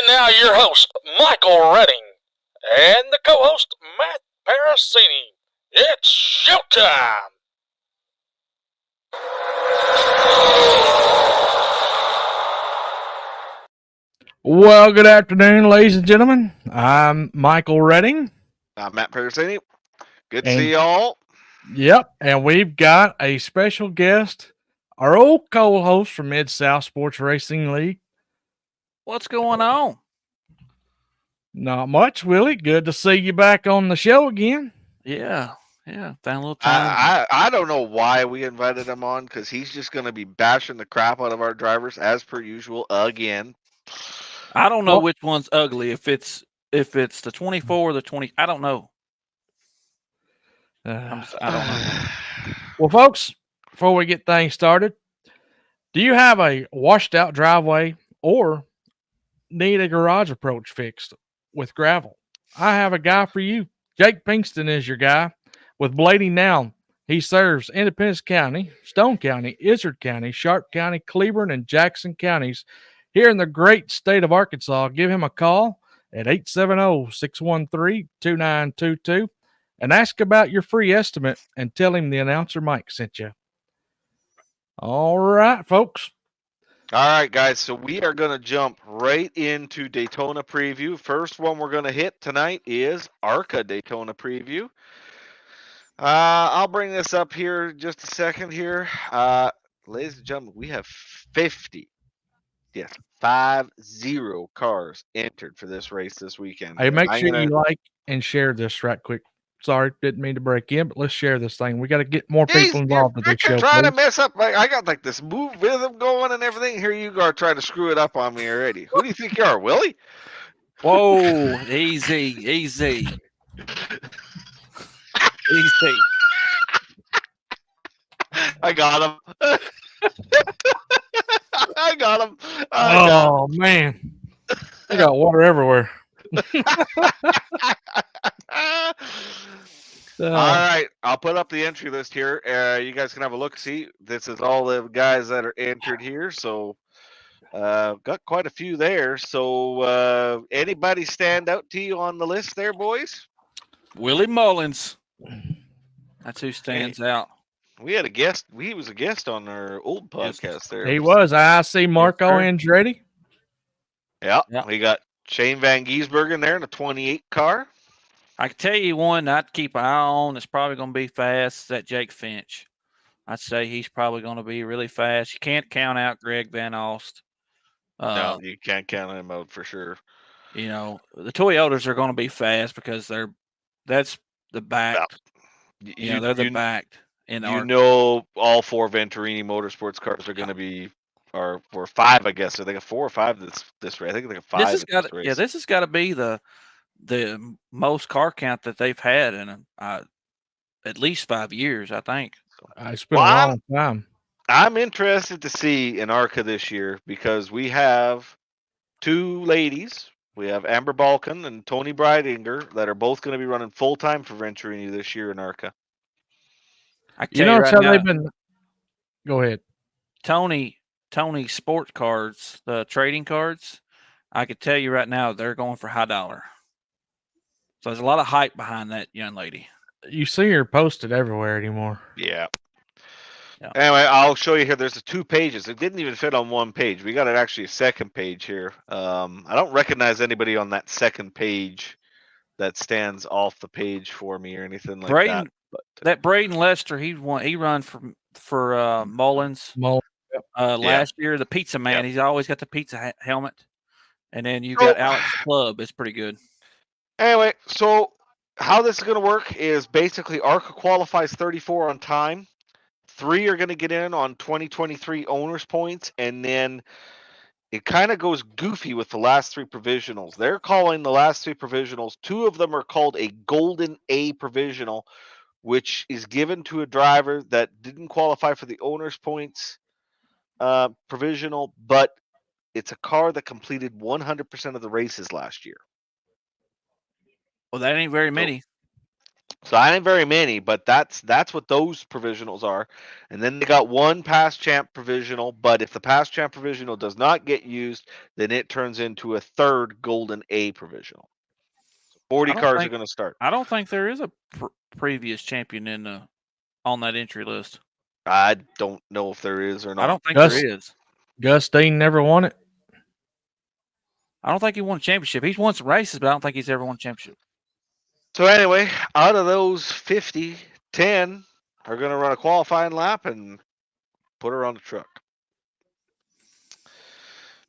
And now your host, Michael Redding, and the co-host, Matt Parasini. It's showtime! Well, good afternoon, ladies and gentlemen. I'm Michael Redding. I'm Matt Parasini. Good to And see y'all. yep, and we've got a special guest, our old co-host from Mid-South Sports Racing League. What's going on? Not much, Willie. Good to see you back on the show again. Yeah. Found a little time. I don't know why we invited him on because he's just going to be bashing the crap out of our drivers as per usual again. I don't know which one's ugly. If it's the 24 or the 20, I don't know. I don't know. Well, folks, before we get things started, do you have a washed out driveway or need a garage approach fixed with gravel? I have a guy for you. Jake Pinkston is your guy with Blading Now. He serves Independence County, Stone County, Izard County, Sharp County, Cleburne, and Jackson counties here in the great state of Arkansas. Give him a call at 870-613-2922 and ask about your free estimate and tell him the announcer Mike sent you. All right, folks. All right, guys. So we are going to jump right into Daytona preview. First one we're going to hit tonight is ARCA Daytona preview. I'll bring this up here just a second here. Ladies and gentlemen, we have 50. Yes, 50 cars entered for this race this weekend. Hey, make sure you like and share this right quick. Sorry, didn't mean to break in, but let's share this thing. We got to get more people involved in this show. Trying to mess up. I got like this move rhythm going and everything. Here you are trying to screw it up on me already. Who do you think you are, Willie? Whoa, easy. Easy. I got him. I got him. Oh, man. I got water everywhere. All right, I'll put up the entry list here. You guys can have a look. See, this is all the guys that are entered here. So, got quite a few there. So, anybody stand out to you on the list there, boys? Willie Mullins. That's who stands out. We had a guest. He was a guest on our old podcast there. He was. I see Marco Andretti. Yeah, we got Shane Van Giesbergen there in a 28 car. I can tell you one I'd keep an eye on that's probably going to be fast. That Jake Finch. I'd say he's probably going to be really fast. You can't count out Greg Van Alst. No, you can't count him out for sure. You know, the Toyotas are going to be fast because that's the back. Yeah, they're the backed. All four Venturini Motorsports cars are going to be, or 5, I guess. So they got 4 or 5 this race. I think they got 5. This has got to be the most car count that they've had in at least 5 years, I think. It's been a long time. I'm interested to see in ARCA this year because we have 2 ladies. We have Amber Balkan and Tony Breidinger that are both going to be running full time for Venturini this year in ARCA. They've been. Go ahead, Tony Sport Cards, the trading cards. I could tell you right now they're going for high dollar. So there's a lot of hype behind that young lady. You see her posted everywhere anymore. Yeah. Anyway, I'll show you here. There's 2 pages. It didn't even fit on one page. We got actually a second page here. I don't recognize anybody on that second page that stands off the page for me or anything like that. But that Braden Lester, he run for Mullins. Last year, the Pizza Man. He's always got the pizza helmet. And then you got Alex Clubb. It's pretty good. Anyway, so how this is going to work is basically ARCA qualifies 34 on time. 3 are going to get in on 2023 owners points, and then it kind of goes goofy with the last 3 provisionals. They're calling the last 3 provisionals. 2 of them are called a Golden A provisional, which is given to a driver that didn't qualify for the owners points provisional, but it's a car that completed 100% of the races last year. Well, that ain't very many. So I ain't very many, but that's what those provisionals are. And then they got one past champ provisional, but if the past champ provisional does not get used, then it turns into a third golden A provisional. 40 cars are going to start. I don't think there is a previous champion on that entry list. I don't know if there is or not. I don't think there is. Gus Dean never won it. I don't think he won a championship. He's won some races, but I don't think he's ever won a championship. So anyway, out of those 50, 10 are going to run a qualifying lap and put her on the truck.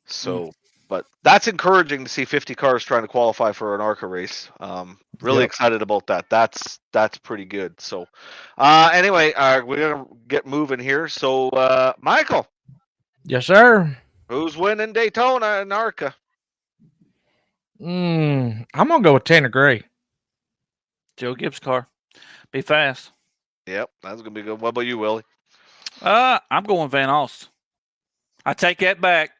So, but that's encouraging to see 50 cars trying to qualify for an ARCA race. Really excited about that. That's pretty good. So, anyway, we're gonna get moving here. So, Michael. Yes, sir. Who's winning Daytona and ARCA? I'm gonna go with Tanner Gray. Joe Gibbs' car. Be fast. Yep, that's gonna be good. What about you, Willie? I'm going Van Alst. I take that back.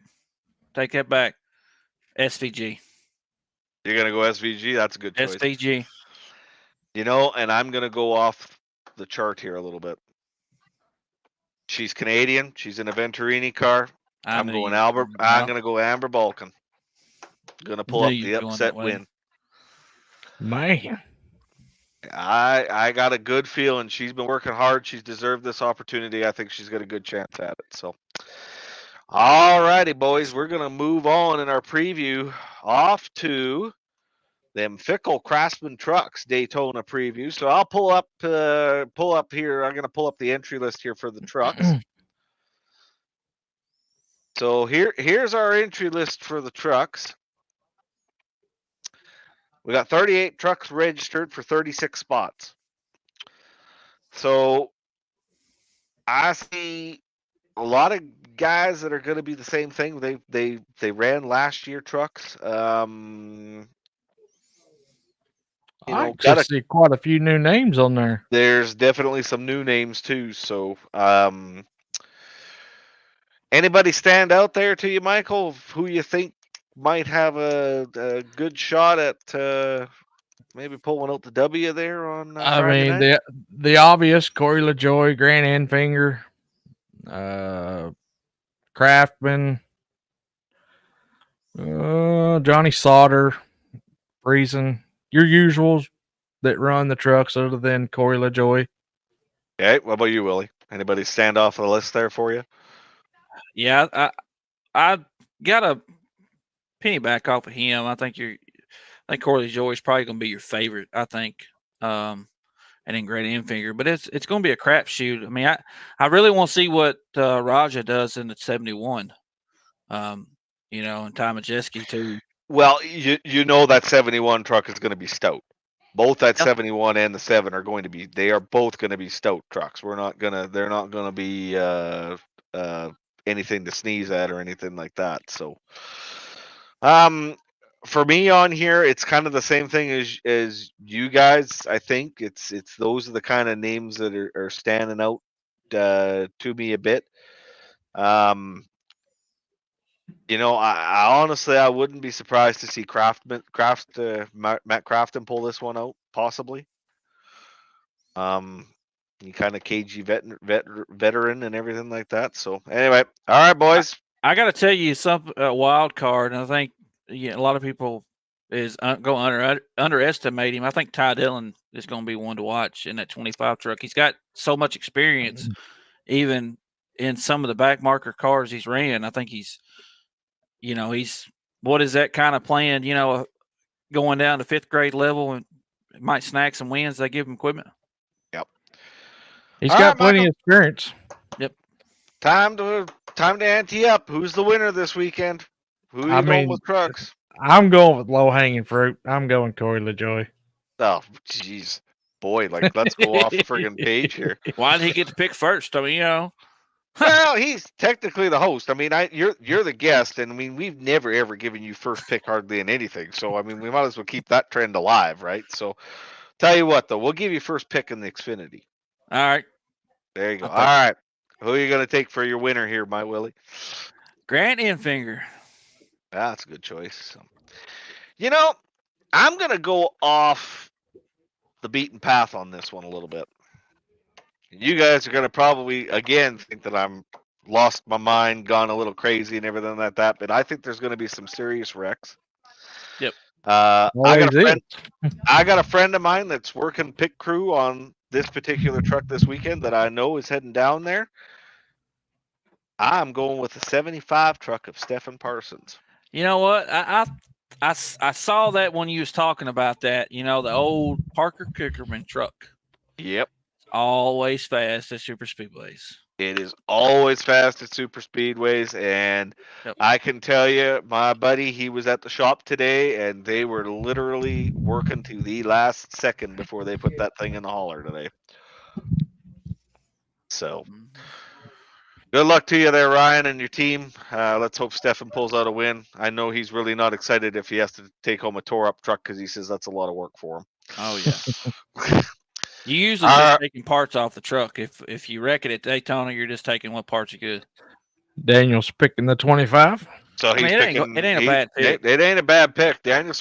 SVG. You're gonna go SVG. That's a good choice. SVG. You know, and I'm gonna go off the chart here a little bit. She's Canadian. She's in a Venturini car. I'm going Albert. I'm gonna go Amber Balkan. Gonna pull up the upset win. Man. I got a good feeling. She's been working hard. She's deserved this opportunity. I think she's got a good chance at it. So, all righty, boys. We're going to move on in our preview off to them Fickle Craftsman Trucks Daytona preview. So I'll pull up here. I'm going to pull up the entry list here for the trucks. So here's our entry list for the trucks. We got 38 trucks registered for 36 spots. So I see a lot of guys that are going to be the same thing. They ran last year trucks. I see quite a few new names on there. There's definitely some new names too. So anybody stand out there to you, Michael? Who you think might have a good shot at maybe pulling out the W there on Friday night? the obvious Corey LaJoy, Grant Enfinger, Craftman, Johnny Sauter, Friesen, your usuals that run the trucks other than Corey LaJoy. Okay, what about you, Willie? Anybody stand off the list there for you? Yeah, I got a penny back off of him. I think Corey LaJoy is probably going to be your favorite. I think, and then Grant Enfinger. But it's going to be a crapshoot. I mean, I really want to see what Raja does in the 71. And Ty Majeski too. Well, you know that 71 truck is going to be stout. Both that 71 and the 7 are going to be. They are both going to be stout trucks. They're not going to be anything to sneeze at or anything like that. So, for me on here, it's kind of the same thing as you guys. I think it's those are the kind of names that are standing out to me a bit. I honestly I wouldn't be surprised to see Matt Crafton pull this one out, possibly. You kind of cagey veteran and everything like that. So anyway, all right, boys. I got to tell you some wild card, and I think a lot of people is going to underestimate him. I think Ty Dillon is going to be one to watch in that 25 truck. He's got so much experience, even in some of the back marker cars he's ran. I think he's what is that kind of playing, going down to 5th grade level and might snag some wins. They give him equipment. Yep. He's got plenty of experience. Yep. Time to ante up. Who's the winner this weekend? Who are you going with trucks? I'm going with low hanging fruit. I'm going Corey LaJoy. Oh, jeez. Boy, let's go off the friggin' page here. Why did he get to pick first? I mean, Well, he's technically the host. I mean, you're the guest, and I mean, we've never ever given you first pick hardly in anything. So I mean, we might as well keep that trend alive, right? So, tell you what, though, we'll give you first pick in the Xfinity. All right, there you go. All right, who are you going to take for your winner here, my Willie? Grant Enfinger. That's a good choice. I'm going to go off the beaten path on this one a little bit. You guys are going to probably, again, think that I'm lost my mind, gone a little crazy and everything like that, but I think there's going to be some serious wrecks. Yep. I Always got a friend of mine that's working pit crew on this particular truck this weekend that I know is heading down there. I'm going with the 75 truck of Stephen Parsons. You know what? I saw that when you was talking about that. You know, the old Parker Cookerman truck. Yep. Always fast at super speedways. It is always fast at super speedways, and Yep. I can tell you, my buddy, he was at the shop today, and they were literally working to the last second before they put that thing in the hauler today. So, good luck to you there, Ryan, and your team. Let's hope Stefan pulls out a win. I know he's really not excited if he has to take home a tore-up truck because he says that's a lot of work for him. Oh yeah. You usually just taking parts off the truck. If you wreck it at Daytona, you're just taking what parts are good. Daniel's picking the 25. So he's picking. It ain't a bad pick. It ain't a bad pick. Daniel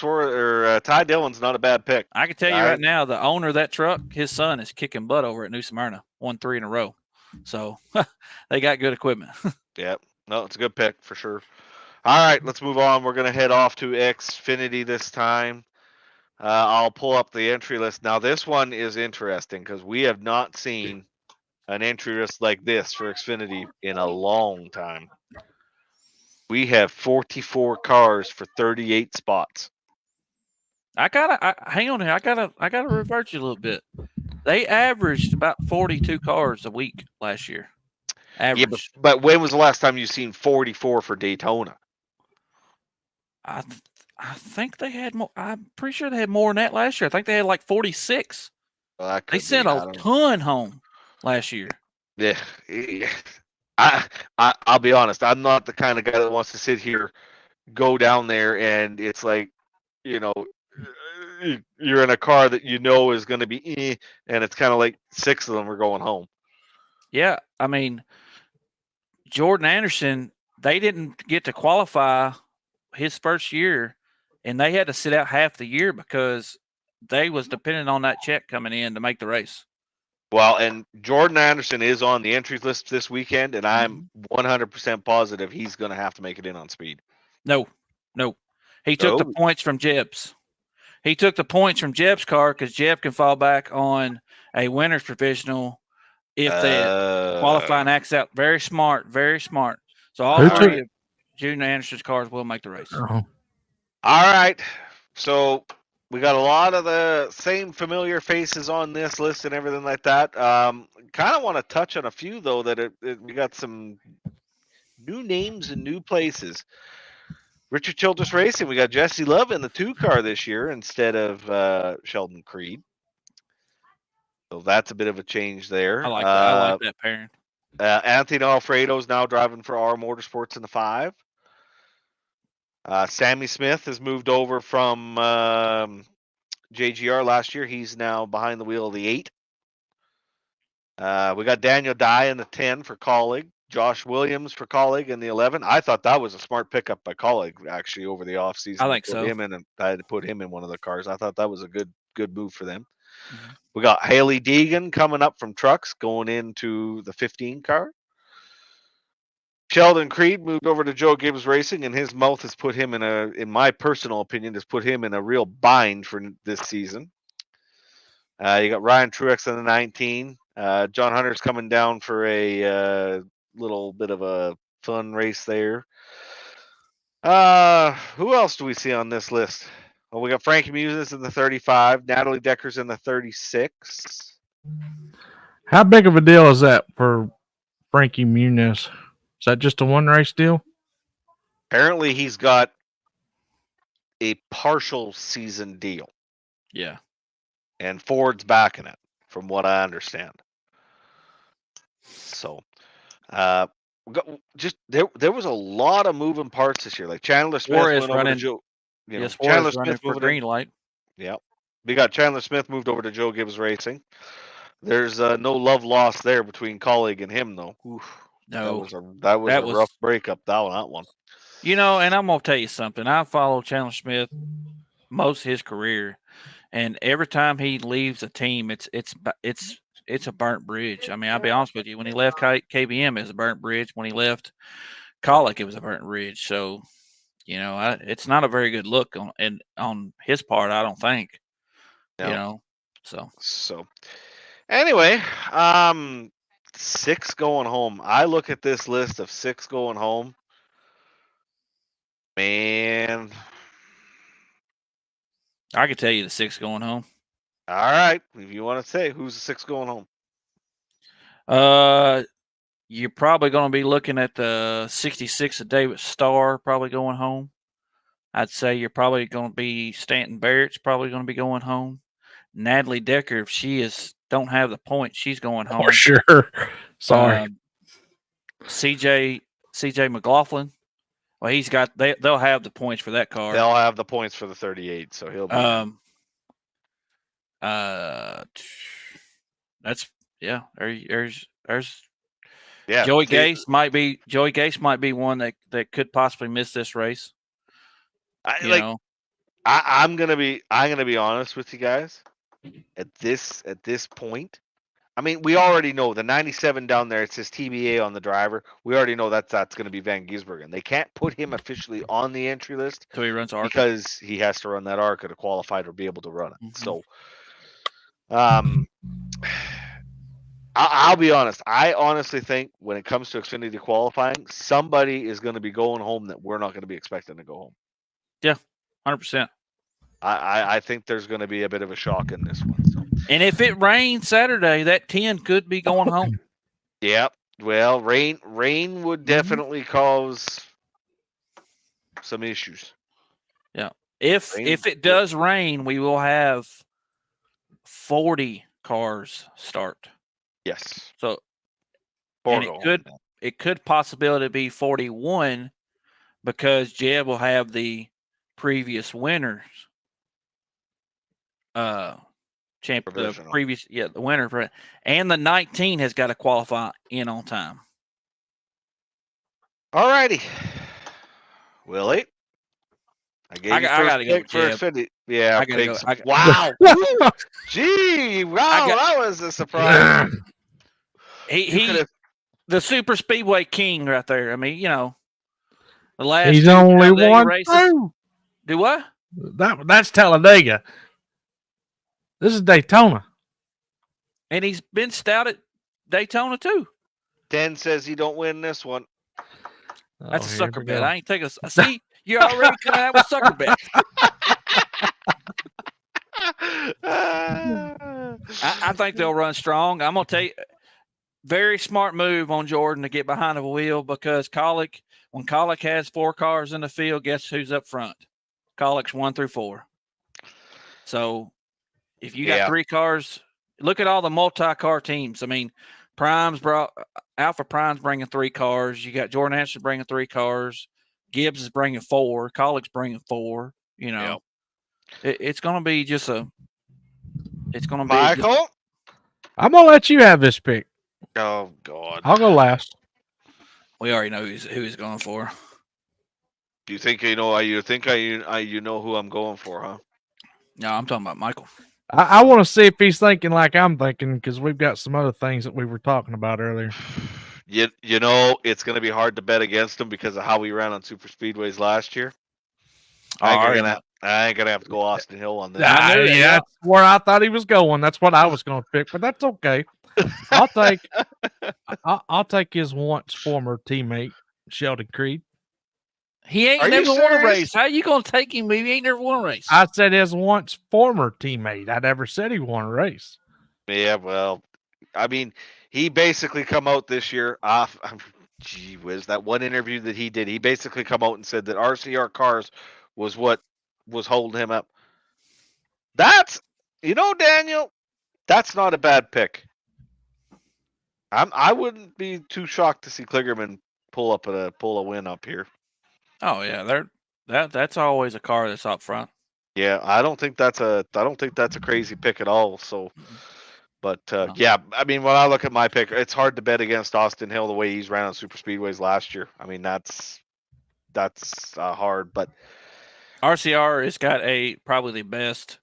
Ty Dillon's not a bad pick. I can tell you right now, the owner of that truck, his son is kicking butt over at New Smyrna, won 3 in a row. So they got good equipment. Yep. No, it's a good pick for sure. All right, let's move on. We're going to head off to Xfinity this time. I'll pull up the entry list. Now, this one is interesting because we have not seen an entry list like this for Xfinity in a long time. We have 44 cars for 38 spots. Hang on here. I gotta revert you a little bit. They averaged about 42 cars a week last year. Average. Yeah, but when was the last time you seen 44 for Daytona? I think they had more. I'm pretty sure they had more than that last year. I think they had like 46. Well, they sent a ton home last year. Yeah. I'll be honest. I'm not the kind of guy that wants to sit here, go down there, and it's like, you know, you're in a car that you know is going to be, and it's kind of like 6 of them are going home. Yeah, I mean, Jordan Anderson, they didn't get to qualify his first year, and they had to sit out half the year because they was dependent on that check coming in to make the race. Well, and Jordan Anderson is on the entries list this weekend, and I'm 100% positive he's going to have to make it in on speed. No. He took the points from Jeb's. He took the points from Jeb's car because Jeb can fall back on a winner's provisional if they qualify and acts out. Very smart, very smart. So all 3 of Jordan Anderson's cars will make the race. All right. So we got a lot of the same familiar faces on this list and everything like that. Kind of want to touch on a few, though, that we got some new names and new places. Richard Childress Racing, we got Jesse Love in the 2 car this year instead of Sheldon Creed. So that's a bit of a change there. I like that pairing. Anthony Alfredo's now driving for R Motorsports in the 5. Sammy Smith has moved over from JGR last year. He's now behind the wheel of the 8. We got Daniel Dye in the 10 for Colleague. Josh Williams for Colleague in the 11. I thought that was a smart pickup by Colleague actually over the offseason. I think so. I had to put him in one of the cars. I thought that was a good move for them. Mm-hmm. We got Haley Deegan coming up from Trucks going into the 15 car. Sheldon Creed moved over to Joe Gibbs Racing, and his mouth has put him in my personal opinion, has put him in a real bind for this season. You got Ryan Truex in the 19. John Hunter's coming down for a little bit of a fun race there. Who else do we see on this list? Well, we got Frankie Muniz in the 35. Natalie Decker's in the 36. How big of a deal is that for Frankie Muniz? Is that just a 1 race deal? Apparently, he's got a partial season deal. Yeah. And Ford's backing it, from what I understand. So, there was a lot of moving parts this year. Like Chandler Smith went over to Joe. Chandler Smith for green light. Yeah, we got Chandler Smith moved over to Joe Gibbs Racing. There's no love lost there between Colleague and him, though. Oof, no, that was a rough breakup. That one. You know, and I'm gonna tell you something. I followed Chandler Smith most of his career, and every time he leaves a team, it's a burnt bridge. I mean, I'll be honest with you. When he left KBM, it was a burnt bridge. When he left Colic, it was a burnt bridge. So, it's not a very good look on his part. I don't think. No. So So anyway, 6 going home. I look at this list of 6 going home. Man. I could tell you the 6 going home. All right. If you want to say who's the 6 going home. You're probably going to be looking at the 66 of David Starr probably going home. I'd say you're probably going to be Stanton Barrett's probably going to be going home. Natalie Decker, if she don't have the points, she's going home. For sure. Sorry. CJ McLaughlin. Well, they'll have the points for that car. They'll have the points for the 38, so he'll be. That's yeah. There's yeah. Joey Gase might be one that could possibly miss this race. I'm gonna be honest with you guys. At this point, I mean, we already know the 97 down there. It says TBA on the driver. We already know that's going to be Van Gisbergen. They can't put him officially on the entry list so he runs ARCA because he has to run that ARCA to qualify to be able to run it. Mm-hmm. So, I'll be honest. I honestly think when it comes to Xfinity qualifying, somebody is going to be going home that we're not going to be expecting to go home. Yeah, 100%. I think there's going to be a bit of a shock in this one. So. And if it rains Saturday, that 10 could be going home. Yeah. Well, rain would definitely cause some issues. Yeah. If it does rain, we will have 40 cars start. Yes. So and it could possibly be 41 because Jeb will have the previous winners the winner for it, and the 19 has got to qualify in on time. All righty, Willie. I gotta go with for Xfinity. Yeah, I gotta go. Wow. Gee, wow, that was a surprise. He the super speedway king right there. I mean, the last he's only one races. Do what? That's Talladega. This is Daytona. And he's been stout at Daytona too. 10 says he don't win this one. That's a sucker bet. I ain't taking a see. You're already coming out with sucker bet. I think they'll run strong. I'm gonna tell you, very smart move on Jordan to get behind the wheel because when Colic has 4 cars in the field, guess who's up front? Colic's 1 through 4. So if you got 3 cars, look at all the multi-car teams. I mean, Alpha Prime's bringing 3 cars. You got Jordan Anderson bringing 3 cars. Gibbs is bringing 4. Colic's bringing 4. It's going to be just it's going to be Michael. I'm going to let you have this pick. Oh God. I'll go last. We already know who he's going for. You think you know? You think you know who I'm going for, huh? No, I'm talking about Michael. I want to see if he's thinking like I'm thinking because we've got some other things that we were talking about earlier. You know, it's going to be hard to bet against him because of how we ran on super speedways last year. I ain't gonna have to go Austin Hill on that. That's where I thought he was going. That's what I was going to pick, but that's okay. I'll take his once former teammate Sheldon Creed. He ain't never won a race. How you gonna take him if he ain't never won a race? I said his once former teammate. I never said he won a race. Yeah, well, I mean, he basically come out this year off. Gee whiz, that one interview that he did, he basically come out and said that RCR cars was what was holding him up. That's, Daniel, that's not a bad pick. I wouldn't be too shocked to see Kligerman pull a win up here. Oh yeah, that's always a car that's up front. Yeah, I don't think that's a crazy pick at all. So, but yeah, I mean, when I look at my pick, it's hard to bet against Austin Hill the way he's ran on super speedways last year. I mean, that's hard, but RCR has got probably the best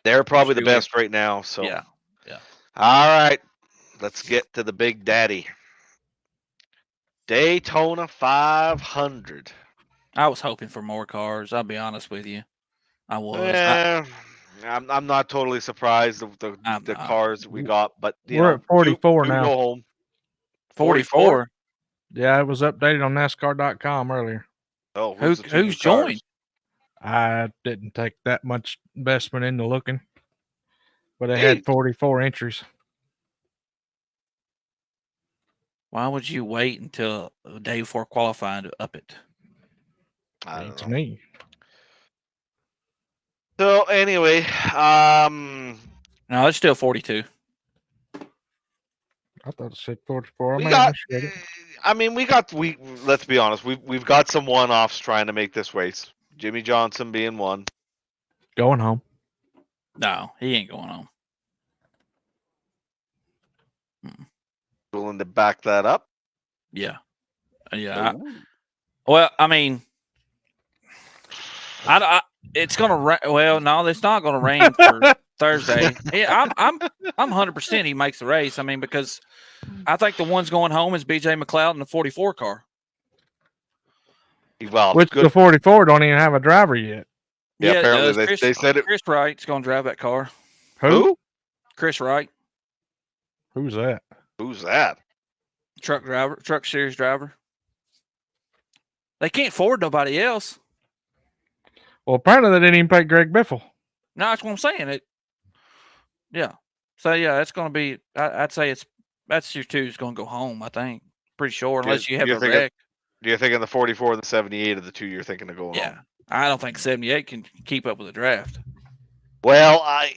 They're probably the Really? best right now. So Yeah. All right, let's get to the big daddy. Daytona 500. I was hoping for more cars. I'll be honest with you. I was. I'm not totally surprised of the I'm not. cars that we got, but We're at 44 two now. go home. 44. Yeah, it was updated on NASCAR.com earlier. Oh, who's the two new Who's joined? I didn't take that much investment into looking, but it Hey. had 44 entries. Why would you wait until the day before qualifying to up it? I don't Beats know. me. So anyway, No, it's still 42. I thought it said 44. I we may got. have misread it. I mean, we. Let's be honest. We've got some one-offs trying to make this race. Jimmy Johnson being one. Going home. No, he ain't going on. Willing to back that up. Yeah. Ooh. Well, I mean, it's gonna rain. Well, no, it's not gonna rain for Thursday. Yeah, I'm 100% he makes the race. I mean, because I think the one's going home is BJ McLeod in the 44 car. Well, Which good. the 44 don't even have a driver yet. Yeah, it apparently does. they said it. Chris Wright's gonna drive that car. Who? Chris Wright, Who's that? Who's that? truck series driver. They can't afford nobody else. Well, apparently they didn't even pay Greg Biffle. No, that's what I'm saying. Yeah. So yeah, it's going to be. I'd say that's your two is going to go home. I think pretty sure, unless you have a wreck. You're thinking the 44 and the 78 of the two you're thinking of going Yeah, home. I don't think 78 can keep up with the draft. Well, I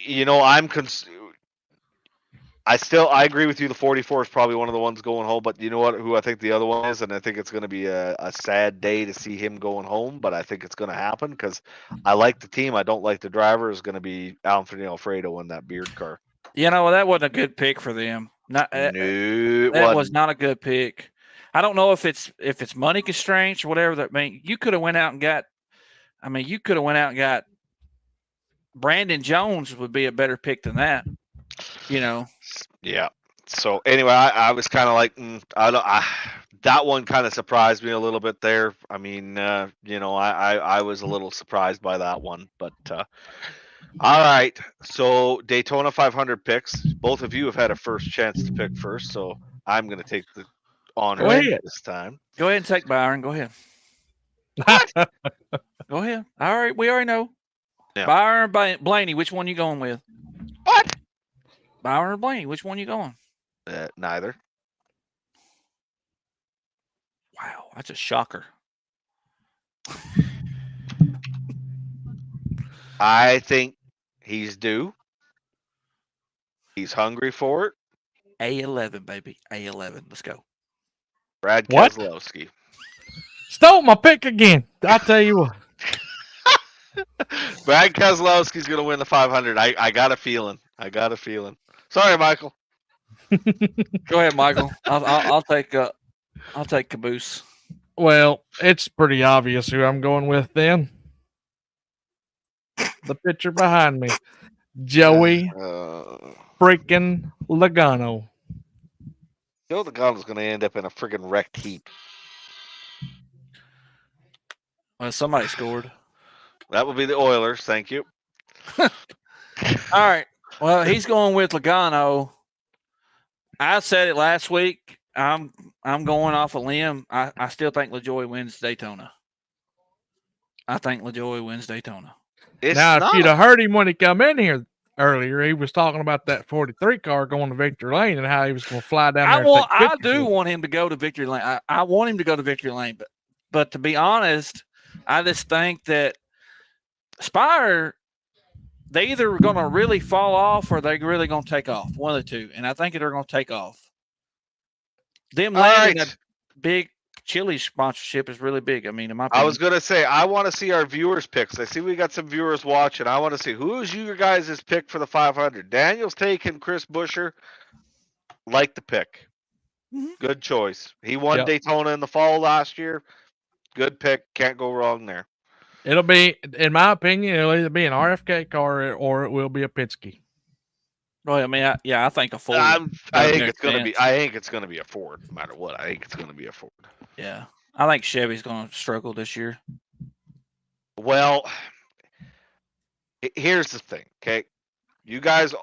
agree with you. The 44 is probably one of the ones going home, but you know what? Who I think the other one is, and I think it's going to be a sad day to see him going home, but I think it's going to happen because I like the team. I don't like the driver. Is going to be Anthony Alfredo in that beard car. You know, that wasn't a good pick for them. That was not a good pick. I don't know if it's money constraints or whatever. That mean you could have went out and got. I mean, you could have went out and got Brandon Jones would be a better pick than that. You know. Yeah. So anyway, I was kind of like, that one kind of surprised me a little bit there. I mean, I was a little surprised by that one, but all right. So Daytona 500 picks. Both of you have had a first chance to pick first, so I'm going to take the honor this time. Go ahead and take Byron. Go ahead. What? Go ahead. All right, we already know. Yeah. Byron or Blaney, which one you going with? What? Byron or Blaney, which one you going? Neither. Wow, that's a shocker. I think he's due. He's hungry for it. A11, baby. A11. Let's go. Brad What? Keselowski. Stole my pick again. I tell you what. Brad Keselowski's going to win the 500. I got a feeling. Sorry, Michael. Go ahead, Michael. I'll take Caboose. Well, it's pretty obvious who I'm going with then. The picture behind me. Joey freaking Logano. Joe Logano's going to end up in a friggin' wrecked heap. Well, somebody scored. That would be the Oilers. Thank you. All right. Well, he's going with Logano. I said it last week. I'm going off a limb. I still think LaJoy wins Daytona. I think LaJoy wins Daytona. If you'd have heard him when he come in here earlier, he was talking about that 43 car going to victory lane and how he was going to fly down there. I do want him to go to victory lane. I want him to go to victory lane, but to be honest, I just think that Spire, they either going to really fall off or they're really going to take off. One of the two, and I think they're going to take off. Them landing a big Chili sponsorship is really big. I mean, in my opinion. I was going to say, I want to see our viewers' picks. I see we got some viewers watching. I want to see who's your guys' pick for the 500. Daniel's taking Chris Buescher. Like the pick. Mm-hmm. Good choice. He won Daytona in the fall last year. Good pick. Can't go wrong there. It'll be, in my opinion, it'll either be an RFK car or it will be a Penske. Well, I mean, I think a Ford. I got a think better it's gonna be. chance. I think it's gonna be a Ford, no matter what. I think it's gonna be a Ford. Yeah, I think Chevy's going to struggle this year. Well, here's the thing. Okay, you guys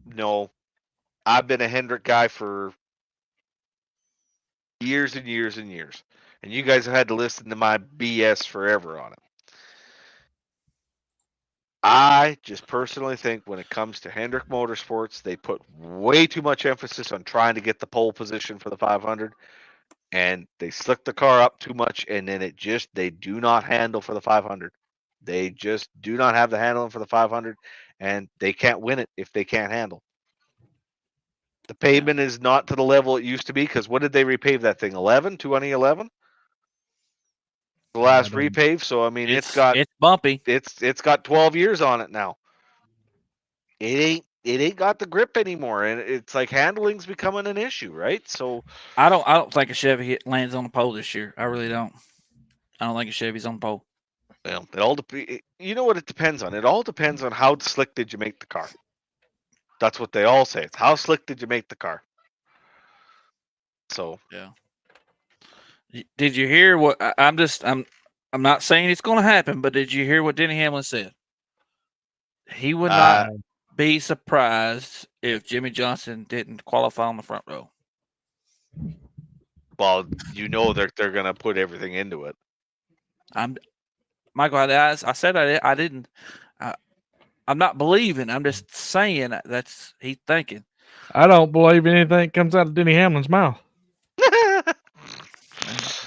know I've been a Hendrick guy for years and years and years, and you guys have had to listen to my BS forever on it. I just personally think when it comes to Hendrick Motorsports, they put way too much emphasis on trying to get the pole position for the 500, and they slick the car up too much, and then they do not handle for the 500. They just do not have the handling for the 500, and they can't win it if they can't handle. The pavement is not to the level it used to be, because what did they repave that thing? 2011? The last repave. So I mean, it's bumpy. It's got 12 years on it now. It ain't got the grip anymore, and it's like handling's becoming an issue, right? So I don't think a Chevy lands on the pole this year. I really don't. I don't think a Chevy's on the pole. well, it all you know what it depends on. It all depends on how slick did you make the car. That's what they all say. It's how slick did you make the car. So yeah. Did you hear what I'm not saying it's going to happen, but did you hear what Denny Hamlin said? He would not be surprised if Jimmy Johnson didn't qualify on the front row. Well, you know they're going to put everything into it. Michael, I said I didn't. I'm not believing. I'm just saying that's he's thinking. I don't believe anything comes out of Denny Hamlin's mouth.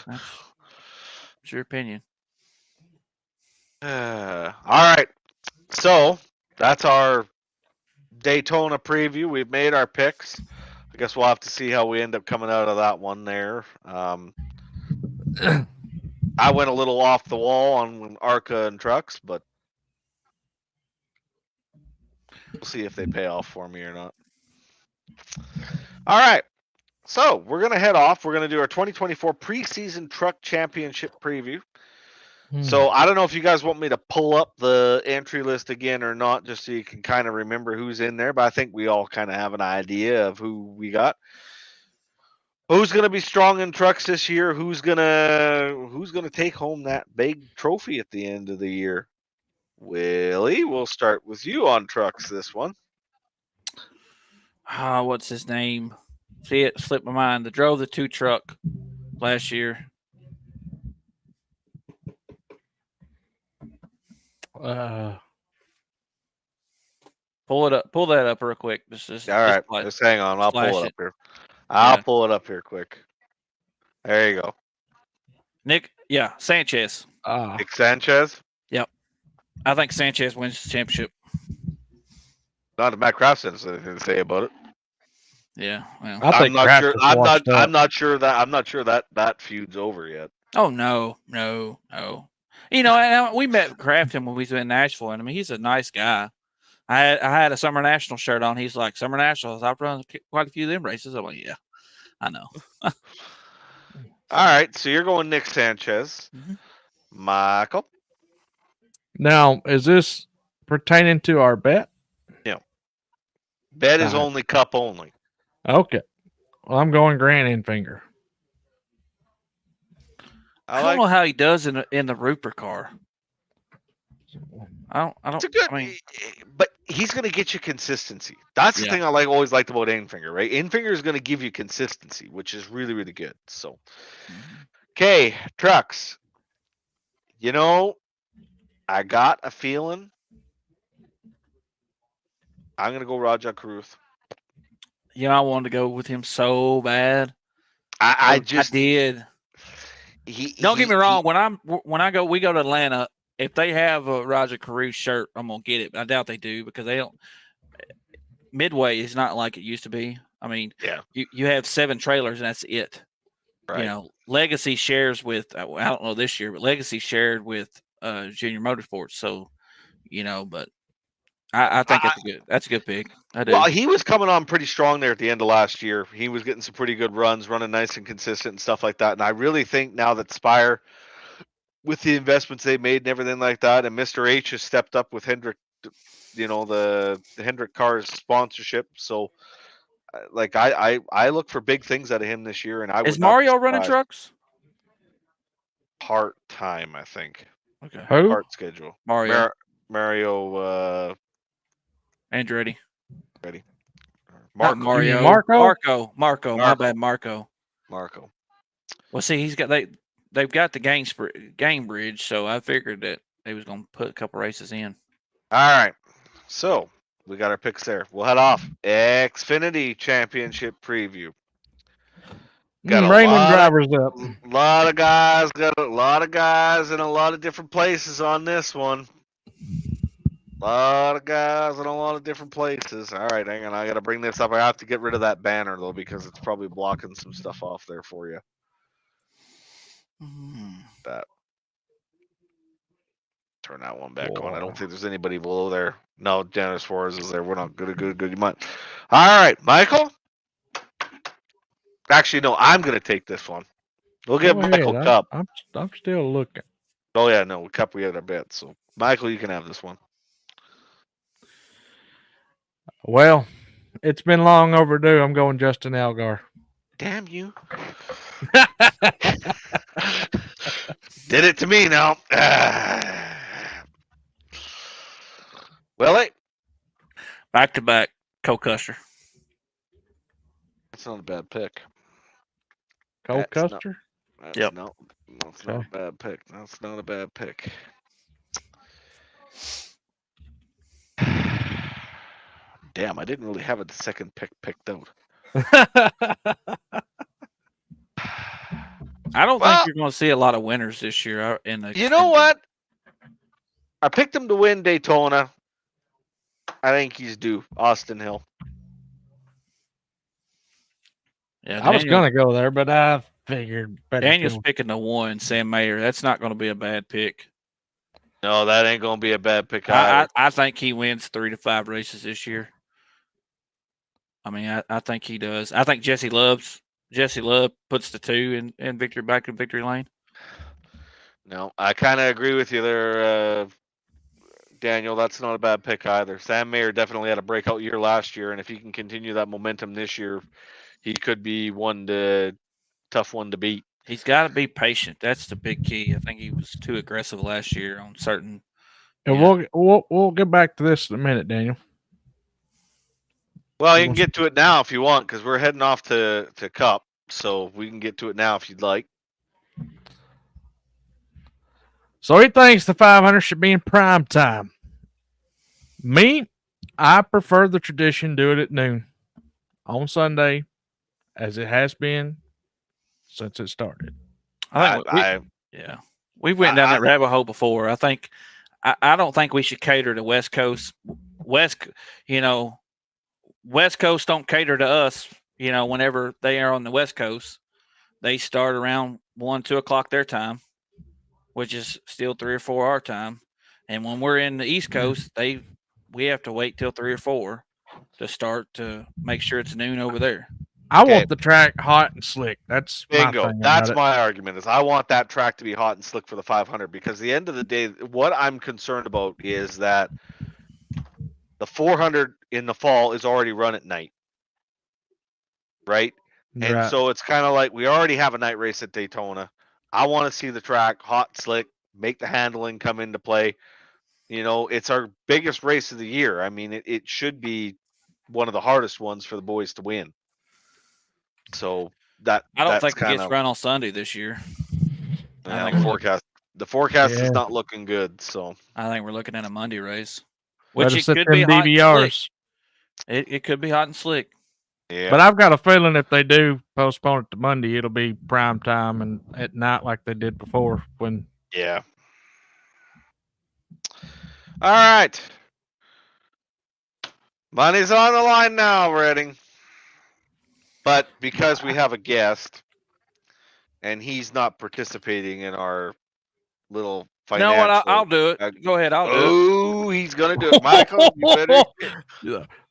That's your opinion. All right. So that's our Daytona preview. We've made our picks. I guess we'll have to see how we end up coming out of that one there. I went a little off the wall on ARCA and trucks, but we'll see if they pay off for me or not. All right. So we're going to head off. We're going to do our 2024 preseason truck championship preview. So I don't know if you guys want me to pull up the entry list again or not, just so you can kind of remember who's in there. But I think we all kind of have an idea of who we got. Who's going to be strong in trucks this year? Who's going to take home that big trophy at the end of the year? Willie, we'll start with you on trucks this one. What's his name? See, it slipped my mind. The drove the 2 truck last year. Pull it up. Pull that up real quick. Just hang on. I'll pull it up here. I'll pull it up here quick. There you go. Nick, Sanchez. Nick Sanchez? Yep. I think Sanchez wins the championship. Not if Matt Kraft has anything to say about it. Yeah, well, I'm not sure that feud's over yet. Oh no. You know, we met Kraft when we was in Nashville, and I mean he's a nice guy. I had a Summer National shirt on. He's like, Summer Nationals, I've run quite a few of them races. I'm like, yeah, I know. All right, so you're going Nick Sanchez. Mm-hmm. Michael? Now, is this pertaining to our bet? Yeah. Bet is only cup only. Okay. Well, I'm going Grant Enfinger. I don't know how he does in the Rupert car. I don't. It's good, but he's going to get you consistency. That's the thing I always liked about Enfinger, right? Enfinger is going to give you consistency, which is really, really good. So, okay, trucks. You know, I got a feeling I'm going to go Rajah Caruth. Yeah, I wanted to go with him so bad. I did. Don't get me wrong. We go to Atlanta. If they have a Rajah Caruth shirt, I'm gonna get it. But I doubt they do because they don't. Midway is not like it used to be. I mean, you have 7 trailers and that's it. Right. You know, Legacy shares with I don't know this year, but Legacy shared with Junior Motorsports. So, you know, but I think that's a good pick. I do. Well, he was coming on pretty strong there at the end of last year. He was getting some pretty good runs, running nice and consistent and stuff like that. And I really think now that Spire with the investments they made and everything like that. And Mr. H has stepped up with Hendrick, the Hendrick Cars sponsorship. So, like, I look for big things out of him this year, and I would Is not be Mario running surprised. trucks? Part time, I think. Okay. Who? Part schedule. Mario. Mario. Andretti. Ready. Not Marco. You mean Marco. Marco? My bad, Marco. Marco. Well, see, they've got the game bridge, so I figured that they was gonna put a couple races in. All right. So we got our picks there. We'll head off. Xfinity Championship preview. Got a Bring them drivers up. lot of guys. Got a lot of guys in a lot of different places on this one. A lot of guys in a lot of different places. All right, hang on. I got to bring this up. I have to get rid of that banner though because it's probably blocking some stuff off there for you. That. Turn that one back on. I don't think there's anybody below there. No, Dennis Suarez is there. We're not good. You might. All right, Michael. Actually, no. I'm going to take this one. We'll give Michael Cup. I'm still looking. Oh yeah, no, Cup. We had a bet. So Michael, you can have this one. Well, it's been long overdue. I'm going Justin Allgaier. Damn you. Did it to me now. Willie? Back to back, Cole Custer. That's not a bad pick. Cole Custer? Yep. No, that's not a bad pick. That's not a bad pick. Damn, I didn't really have a second pick picked out. I don't think you're going to see a lot of winners this year. You know what? I picked him to win Daytona. I think he's due. Austin Hill. Yeah, I was going to go there, but I figured Daniel's picking the one, Sam Mayer. That's not going to be a bad pick. No, that ain't going to be a bad pick either. I think he wins 3 to 5 races this year. I mean, I think he does. I think Jesse Love puts the 2 in victory back in victory lane. No, I kind of agree with you there, Daniel. That's not a bad pick either. Sam Mayer definitely had a breakout year last year, and if he can continue that momentum this year, he could be tough one to beat. He's got to be patient. That's the big key. I think he was too aggressive last year on certain. And we'll get back to this in a minute, Daniel. Well, you can get to it now if you want, because we're heading off to Cup, so we can get to it now if you'd like. So he thinks the 500 should be in prime time. Me, I prefer the tradition, do it at noon on Sunday, as it has been since it started. We went down that rabbit hole before. I don't think we should cater to West Coast. West Coast don't cater to us. Whenever they are on the West Coast, they start around 1, 2 o'clock their time, which is still 3 or 4 our time. And when we're in the East Coast, we have to wait till 3 or 4 to start to make sure it's noon over there. I want the track hot and slick. That's bingo. My thing. That's my argument. Is I want that track to be hot and slick for the 500 because at the end of the day, what I'm concerned about is that the 400 in the fall is already run at night, right? And so it's kind of like we already have a night race at Daytona. I want to see the track hot, slick, make the handling come into play. It's our biggest race of the year. I mean, it should be one of the hardest ones for the boys to win. So I don't think it gets run on Sunday this year. Yeah, the forecast is not looking good. So I think we're looking at a Monday race, which it could be hot and slick. It could be hot and slick. Yeah, but I've got a feeling if they do postpone it to Monday, it'll be prime time and at night like they did before. Yeah. All right. Money's on the line now, Redding. But because we have a guest and he's not participating in our little financial... You know what? I'll do it. Go ahead. I'll do it. Oh, he's going to do it. Michael, you better...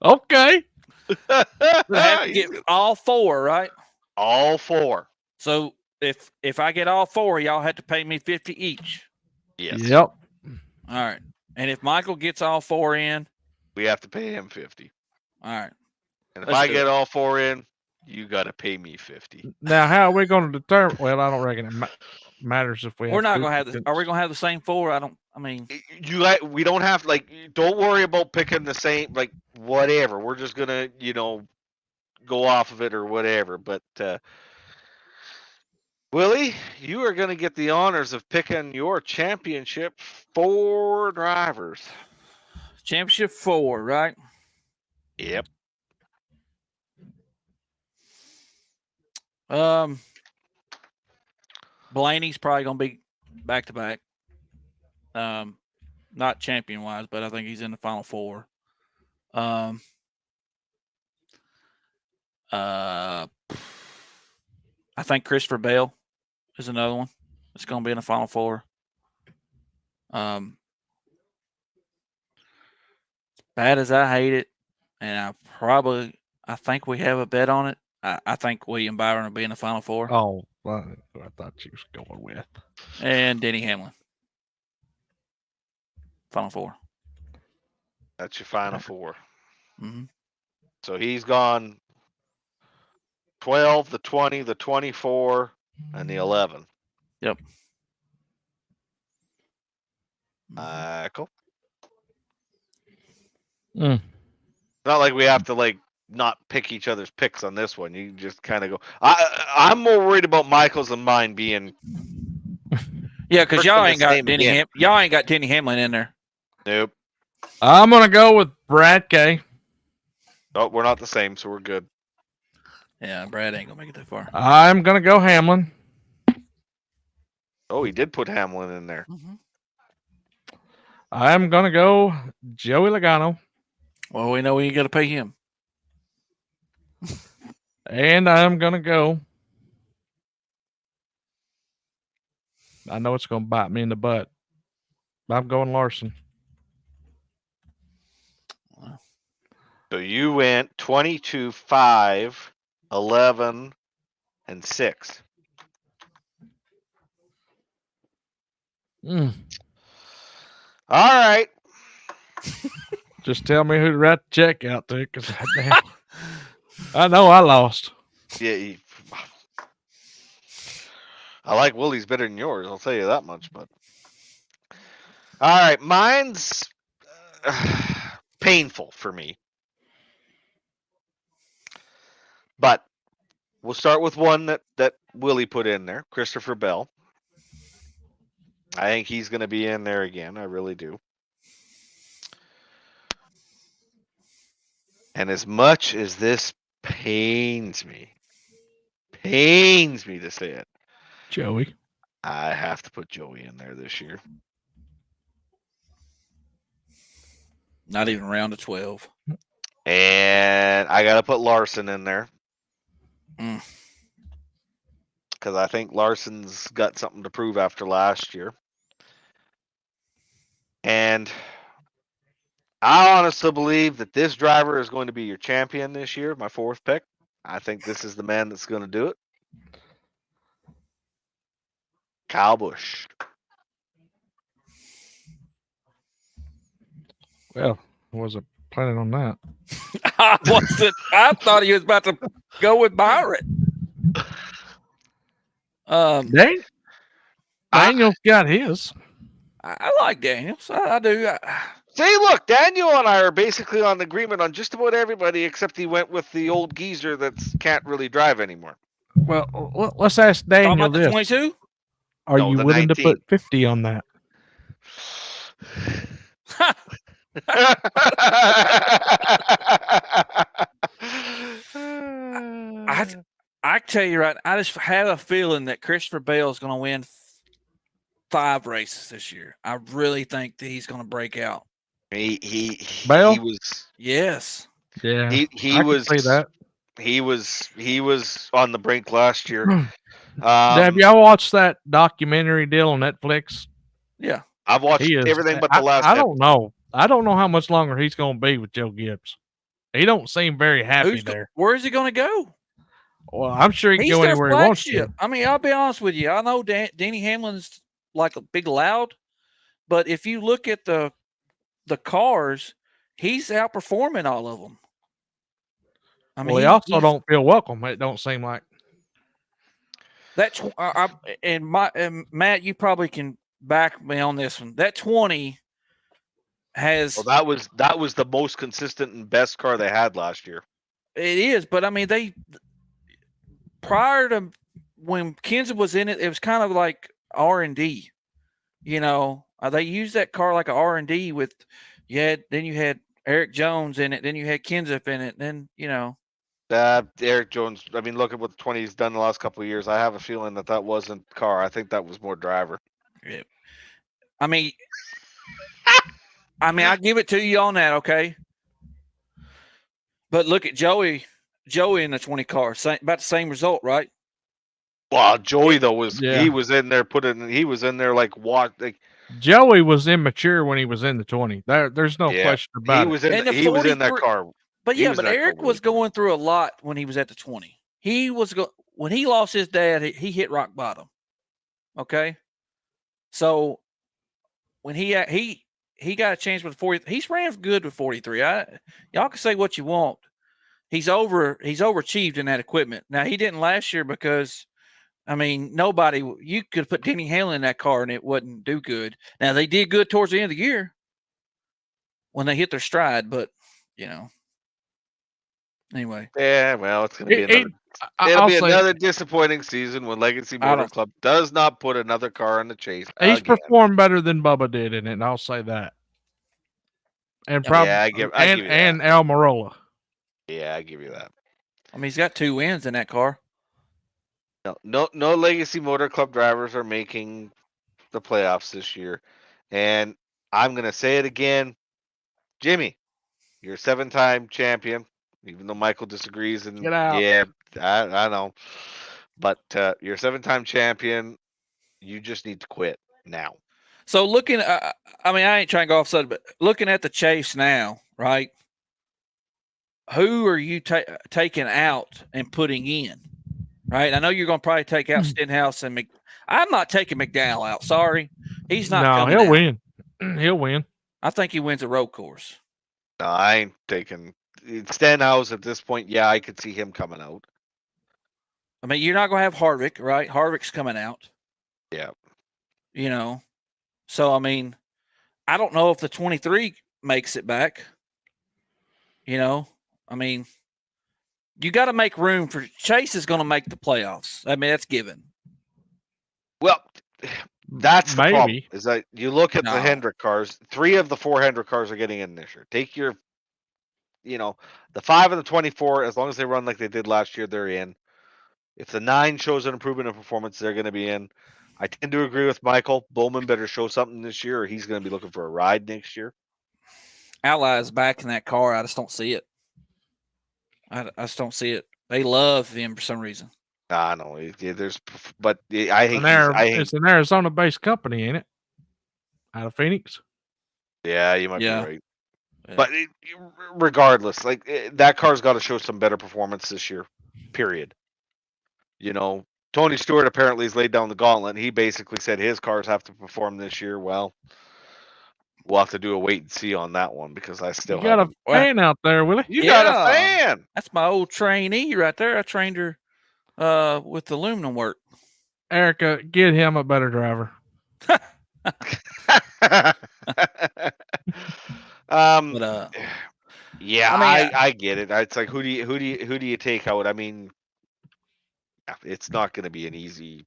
Okay. We have to get all 4, right? All 4. So if I get all 4, y'all have to pay me 50 each. Yes. Yep. All right. And if Michael gets all 4 in, We have to pay him 50. all right. And if Let's I do get it. all 4 in, you got to pay me 50. Now, how are we going to determine? Well, I don't reckon it matters if we. We're have not two gonna have this. Are we gonna have the same 4? I mean, We don't have don't worry about picking the same whatever. We're just gonna go off of it or whatever. But Willie, you are gonna get the honors of picking your championship 4 drivers. championship 4, right? Yep. Blaney's probably gonna be back to back. Not champion wise, but I think he's in the final 4. I think Christopher Bell is another one that's going to be in the final 4. Bad as I hate it, and I think we have a bet on it. I think William Byron will be in the final 4. Oh, well, I thought you was going with. And Denny Hamlin. Final 4. That's your final 4. Mm-hmm. So he's gone 12, the 20, the 24, and the 11. Yep. Michael. Mm. Not like we have to not pick each other's picks on this one. You just kind of go. I'm more worried about Michael's and mine being. Yeah, because y'all ain't got Denny y'all ain't got Denny Hamlin in there. Nope. I'm gonna go with Brad K. Oh, we're not the same, so we're good. Yeah, Brad ain't gonna make it that far. I'm gonna go Hamlin. Oh, he did put Hamlin in there. Mm-hmm. I'm gonna go Joey Logano. Well, we know we ain't got to pay him. And I'm gonna go. I know it's gonna bite me in the butt. I'm going Larson. So you went 22, 5, 11, and 6. Mm. All right. Just tell me who to write the check out to, because I know I lost. Yeah. I like Willie's better than yours. I'll tell you that much. But all right, mine's painful for me. But we'll start with one that Willie put in there, Christopher Bell. I think he's going to be in there again. I really do. And as much as this pains me to say it, Joey. I have to put Joey in there this year. Not even round of 12. And I got to put Larson in there. Mm. Because I think Larson's got something to prove after last year. And I honestly believe that this driver is going to be your champion this year, my 4th pick. I think this is the man that's going to do it. Kyle Busch. Well, I wasn't planning on that. I wasn't. I thought he was about to go with Byron. Daniel's got his. I like Daniels. I do. See, look, Daniel and I are basically on agreement on just about everybody except he went with the old geezer that can't really drive anymore. Well, let's ask Daniel this. 22? Are No, you the willing 19. to put 50 on that? I tell you right, I just have a feeling that Christopher Bell is going to win 5 races this year. I really think that he's going to break out. He Bell? was Yeah. he I was can see that. he was on the brink last year. Have y'all watched that documentary deal on Netflix? Yeah. I've watched everything but the last I don't know. I don't know how much longer he's going to be with Joe Gibbs. He don't seem very happy there. Where is he going to go? Well, I'm sure he can He's go their anywhere he wants flagship. to. I mean, I'll be honest with you. I know Denny Hamlin's like a big loud, but if you look at the cars, he's outperforming all of them. I mean, Well, he also don't feel welcome. It don't seem like. That's and Matt, you probably can back me on this one. That 20 has Well, that was the most consistent and best car they had last year. it is, but I mean they prior to when Kenza was in it, it was kind of like R&D. You know, they used that car like a R&D with then you had Eric Jones in it, then you had Kenseth in it, then you know. Eric Jones. I mean, look at what the 20's done the last couple of years. I have a feeling that wasn't car. I think that was more driver. Yeah. I mean, I give it to you on that, okay. But look at Joey in the 20 car, about the same result, right? Well, Joey though Yeah. he was in there like what like Joey was immature when he was in the 20. There's no question about he was it. in And the he was in that 43 car. But He yeah, was in but that car Eric was going through a lot when he was at the 20. He was when he lost his dad, he hit rock bottom. Okay, so when he got a chance with 40, he's ran good with 43. Y'all can say what you want. He's overachieved in that equipment. Now he didn't last year because I mean you could put Denny Hamlin in that car and it wouldn't do good. Now they did good towards the end of the year when they hit their stride, but you know. Anyway. Yeah, well, it's going to be another disappointing season when Legacy Motor Club does not put another car in the chase. He's performed better than Bubba did in it, and I'll say that. And probably I give you and Almirola. Yeah, I give you that. I mean, he's got 2 wins in that car. No Legacy Motor Club drivers are making the playoffs this year, and I'm going to say it again, Jimmy, you're a 7-time champion. Even though Michael disagrees, and Get out. Yeah, I know, but you're a 7-time champion. You just need to quit now. So looking, I mean, I ain't trying to go off sudden, but looking at the chase now, right? Who are you taking out and putting in? Right? I know you're going to probably take out Stenhouse and I'm not taking McDowell out. Sorry, he's not. No, coming he'll out. win. He'll win. I think he wins a road course. No, I ain't taking Stenhouse at this point. Yeah, I could see him coming out. I mean, you're not going to have Harvick, right? Harvick's coming out. Yeah. You know, so I mean, I don't know if the 23 makes it back. You know, I mean, you got to make room for Chase is going to make the playoffs. I mean, that's given. Well, that's the Maybe. problem. Is that you look at the Hendrick cars, 3 of the 4 Hendrick cars are getting in this year. Take your, the 5 and the 24, as long as they run like they did last year, they're in. If the 9 shows an improvement in performance, they're going to be in. I tend to agree with Michael. Bowman better show something this year, or he's going to be looking for a ride next year. Allies back in that car. I just don't see it. I just don't see it. They love him for some reason. I know. It's an Arizona-based company, ain't it? Out of Phoenix. Yeah, you might be right. Yeah. But regardless, that car's got to show some better performance this year. Period. Tony Stewart apparently has laid down the gauntlet. He basically said his cars have to perform this year. Well, we'll have to do a wait and see on that one because I still got a fan out there, Willie. You got a fan. That's my old trainee right there. I trained her with the aluminum work. Erica, get him a better driver. Yeah, I get it. It's like who do you take out? I mean, it's not going to be an easy.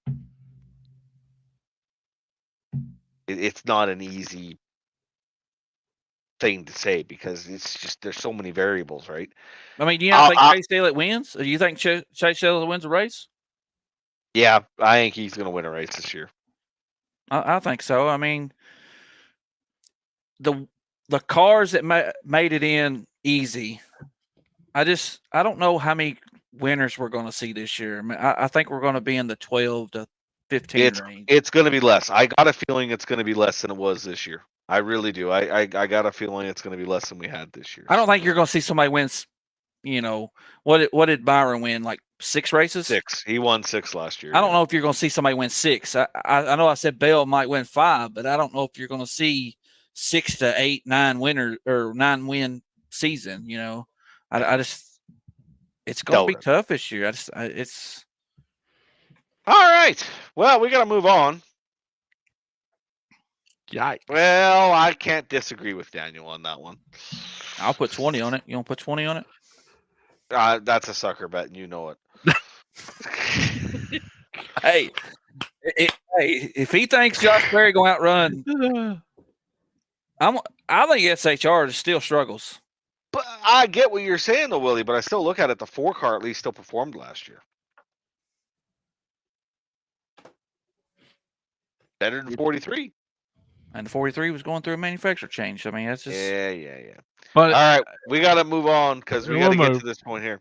It's not an easy thing to say because it's just there's so many variables, right? I mean, do you not think Chase Elliott wins? Do you think Chase Elliott wins a race? Yeah, I think he's going to win a race this year. I think so. I mean, the cars that made it in easy. I don't know how many winners we're going to see this year. I mean, I think we're going to be in the 12 to 15 range. It's going to be less. I got a feeling it's going to be less than it was this year. I really do. I got a feeling it's going to be less than we had this year. I don't think you're going to see somebody win. What did Byron win? Like 6 races. 6. He won 6 last year. I don't know if you're going to see somebody win 6. I know I said Bell might win 5, but I don't know if you're going to see 6 to 8, 9 winner or 9 win season. You know, I just it's going to be tough this year. It's all right. Well, we got to move on. Yikes. Well, I can't disagree with Daniel on that one. I'll put 20 on it. You want to put 20 on it? That's a sucker bet, and you know it. Hey, if he thinks Josh Berry going to outrun, I think SHR still struggles. But I get what you're saying, though, Willie. But I still look at it. The 4 car at least still performed last year. Better than 43. And the 43 was going through a manufacturer change. I mean, that's just Yeah. But all right, we got to move on because we got to get to this point here.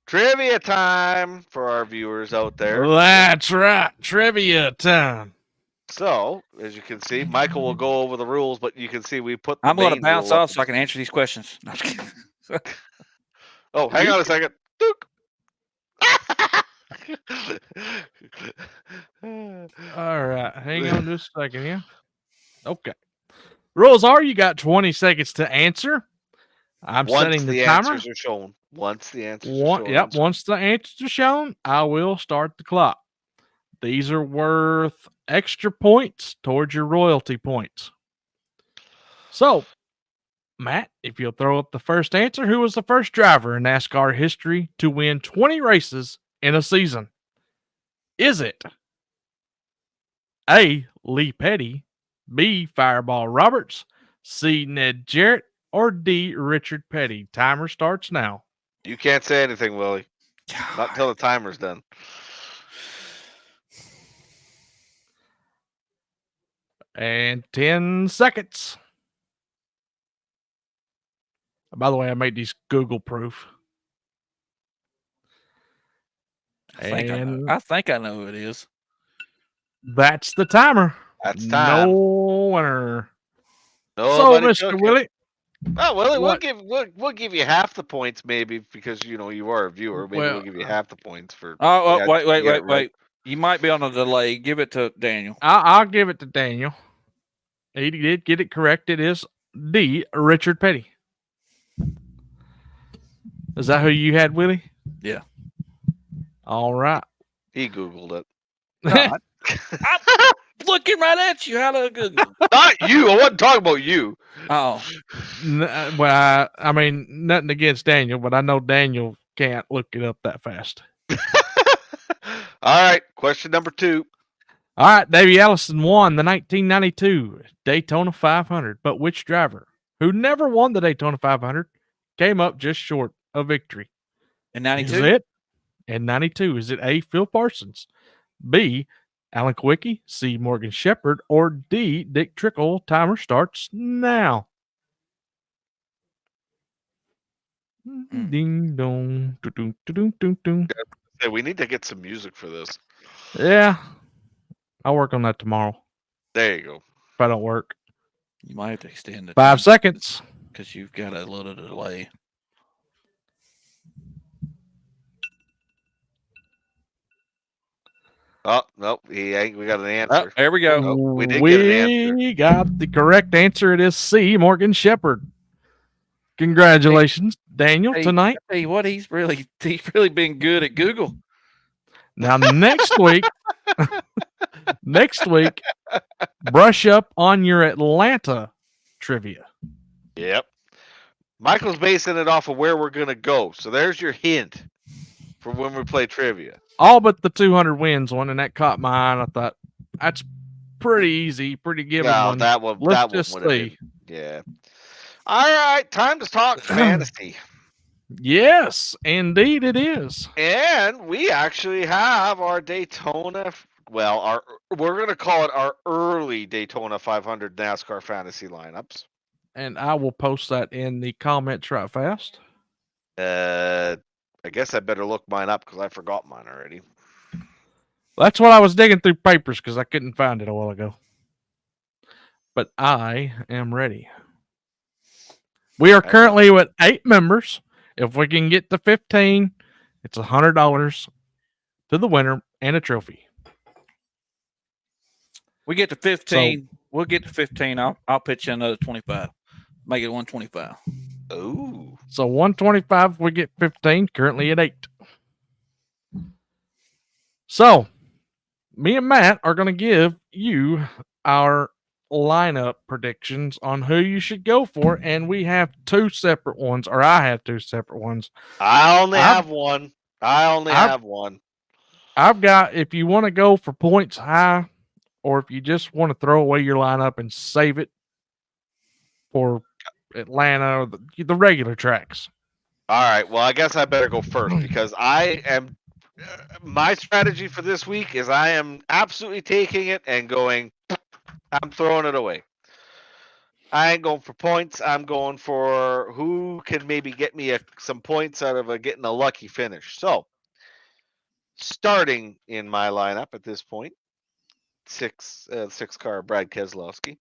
Trivia time for our viewers out there. That's right, trivia time. So, as you can see, Michael will go over the rules, but you can see we put. I'm going to bounce off so I can answer these questions. No, oh, hang on a second. All right, hang on just a second here. Okay. Rules are you got 20 seconds to answer. I'm setting the timer. Answers are shown. Once the answers are shown. Yep, once the answers are shown, I will start the clock. These are worth extra points towards your royalty points. So, Matt, if you'll throw up the first answer, who was the first driver in NASCAR history to win 20 races in a season? Is it A, Lee Petty, B, Fireball Roberts, C, Ned Jarrett, or D, Richard Petty? Timer starts now. You can't say anything, Willie. Not until the timer's done. And 10 seconds. By the way, I made these Google proof. I think I know who it is. That's the timer. That's time. No winner. Nobody so, Mr. Willie. Oh, Willie, we'll give you half the points maybe because you are a viewer. Maybe we'll give you half the points for. Oh, wait. You might be on a delay. Give it to Daniel. I'll give it to Daniel. He did get it correct. It is D, Richard Petty. Is that who you had, Willie? Yeah. All right. He Googled it. No, I'm looking right at you. How to Google? Not you. I wasn't talking about you. Oh. Well, I mean, nothing against Daniel, but I know Daniel can't look it up that fast. All right. Question number 2. All right. Davey Allison won the 1992 Daytona 500, but which driver who never won the Daytona 500 came up just short of victory? In 92? Is it? In 92. Is it A, Phil Parsons, B, Alan Kwiecki, C, Morgan Shepherd, or D, Dick Trickle? Timer starts now. Ding dong. Ding, ding, ding, ding. Yeah, we need to get some music for this. Yeah. I'll work on that tomorrow. There you go. If I don't work. You might have to extend it. 5 seconds. Because you've got a little delay. Oh, nope. We got an answer. Oh, there we go. Oh, we did get an answer. We got the correct answer. It is C, Morgan Shepherd. Congratulations, Daniel, tonight. Hey, what he's really been good at Google. Now next week, brush up on your Atlanta trivia. Yep. Michael's basing it off of where we're gonna go. So there's your hint for when we play trivia. All but the 200 wins one, and that caught my eye. And I thought that's pretty easy, pretty given one. That one. Let's just see. Yeah. All right, time to talk fantasy. Yes, indeed it is. And we actually have our Daytona. Well, we're going to call it our early Daytona 500 NASCAR fantasy lineups. And I will post that in the comments right fast. I guess I better look mine up because I forgot mine already. That's what I was digging through papers because I couldn't find it a while ago. But I am ready. We are currently with 8 members. If we can get to 15, It's $100 to the winner and a trophy. We get to 15. We'll get to 15. I'll pitch you another 25. Make it 125. Ooh. So 125, we get 15, currently at 8. So me and Matt are going to give you our lineup predictions on who you should go for, and we have 2 separate ones, or I have 2 separate ones. I only have one. I've got, if you want to go for points high, or if you just want to throw away your lineup and save it for Atlanta or the regular tracks. All right. Well, I guess I better go first because I am. My strategy for this week is I am absolutely taking it and going. I'm throwing it away. I ain't going for points. I'm going for who can maybe get me some points out of getting a lucky finish. So, starting in my lineup at this point, 6 car Brad Keselowski,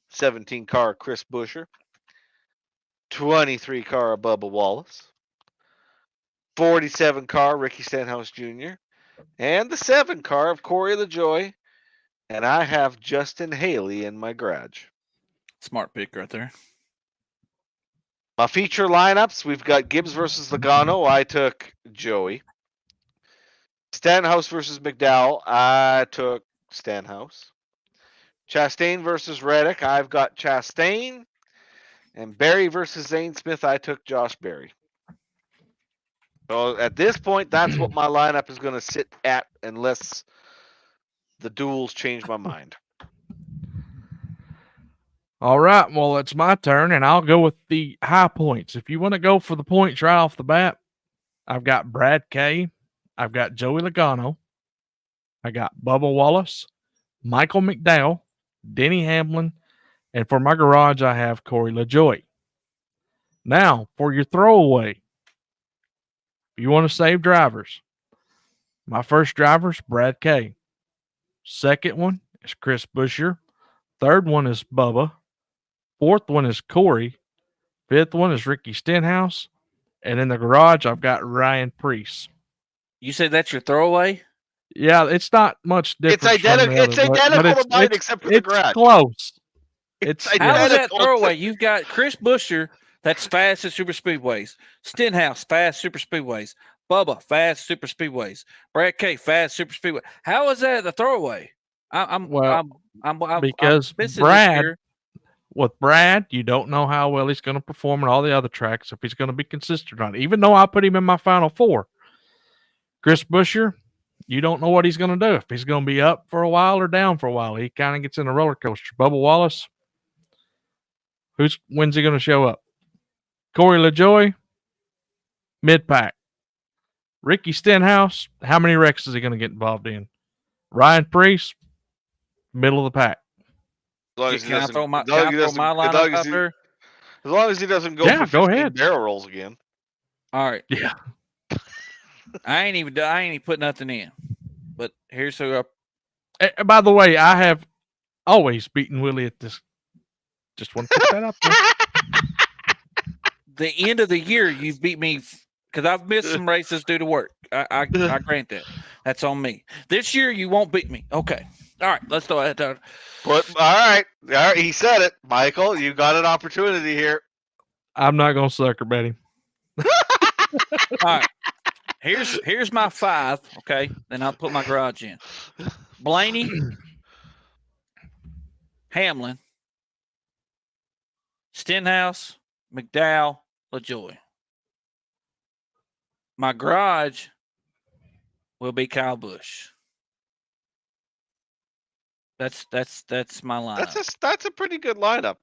17 car Chris Buescher, 23 car Bubba Wallace, 47 car Ricky Stenhouse Jr., and the 7 car of Corey LaJoie, and I have Justin Haley in my garage. Smart pick right there. My feature lineups, we've got Gibbs versus Logano. I took Joey. Stenhouse versus McDowell. I took Stenhouse. Chastain versus Reddick. I've got Chastain. And Berry versus Zane Smith. I took Josh Berry. So at this point, that's what my lineup is going to sit at unless the duels change my mind. All right, well, it's my turn, and I'll go with the high points. If you want to go for the points right off the bat, I've got Brad K. I've got Joey Logano. I got Bubba Wallace, Michael McDowell, Denny Hamlin, and for my garage, I have Corey LaJoie. Now, for your throwaway, if you want to save drivers, my first driver's Brad K. Second one is Chris Buescher. Third one is Bubba. Fourth one is Corey. Fifth one is Ricky Stenhouse. And in the garage, I've got Ryan Preece. You say that's your throwaway? Yeah, it's not much different. It's identical to mine except for the garage. It's close. It's how is that throwaway? You've got Chris Buescher, that's fast at super speedways. Stenhouse, fast super speedways. Bubba, fast super speedways. Brad K, fast super speedway. How is that the throwaway? Because Brad, with Brad, you don't know how well he's going to perform in all the other tracks, if he's going to be consistent or not. Even though I put him in my final 4, Chris Buescher, you don't know what he's going to do. If he's going to be up for a while or down for a while, he kind of gets in a roller coaster. Bubba Wallace, when's he going to show up? Corey LaJoie, mid-pack. Ricky Stenhouse, how many wrecks is he going to get involved in? Ryan Preece, middle of the pack. Can I throw my lineup out there? As long as he doesn't go for 15 barrel rolls again. All right. Yeah. I ain't even put nothing in. But here's who by the way, I have always beaten Willie at this. Just want to put that up there. The end of the year, you've beat me because I've missed some races due to work. I grant that. That's on me. This year, you won't beat me. Okay. All right. Let's throw that down. All right. He said it. Michael, you got an opportunity here. I'm not going to sucker bet him. All right. Here's my 5, okay? Then I'll put my garage in. Blaney, Hamlin, Stenhouse, McDowell, LaJoie. My garage will be Kyle Busch. That's my lineup. That's a pretty good lineup.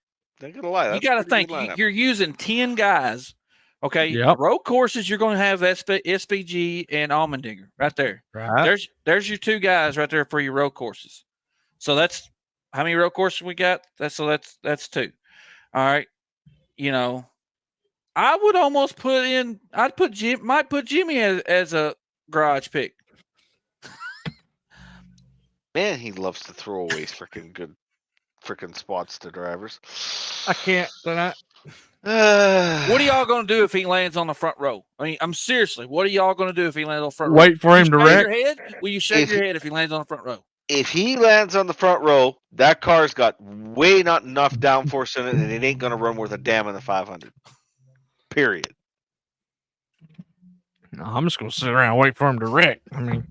Not gonna lie. You got to think you're using 10 guys. Okay, yep. Road courses, you're going to have SVG and Allmendinger right there. Right. There's your 2 guys right there for your road courses. So that's how many road courses we got. That's 2. All right, I would almost put in. Might put Jimmy as a garage pick. Man, he loves to throw away freaking good spots to drivers. I can't. What are y'all going to do if he lands on the front row? I mean, I'm seriously. What are y'all going to do if he lands on the front row? Wait for him to Shave wreck. your head? Will you shave your head if he lands on the front row? If he lands on the front row, that car's got way not enough downforce in it, and it ain't going to run worth a damn in the 500. Period. No, I'm just gonna sit around and wait for him to wreck. I mean,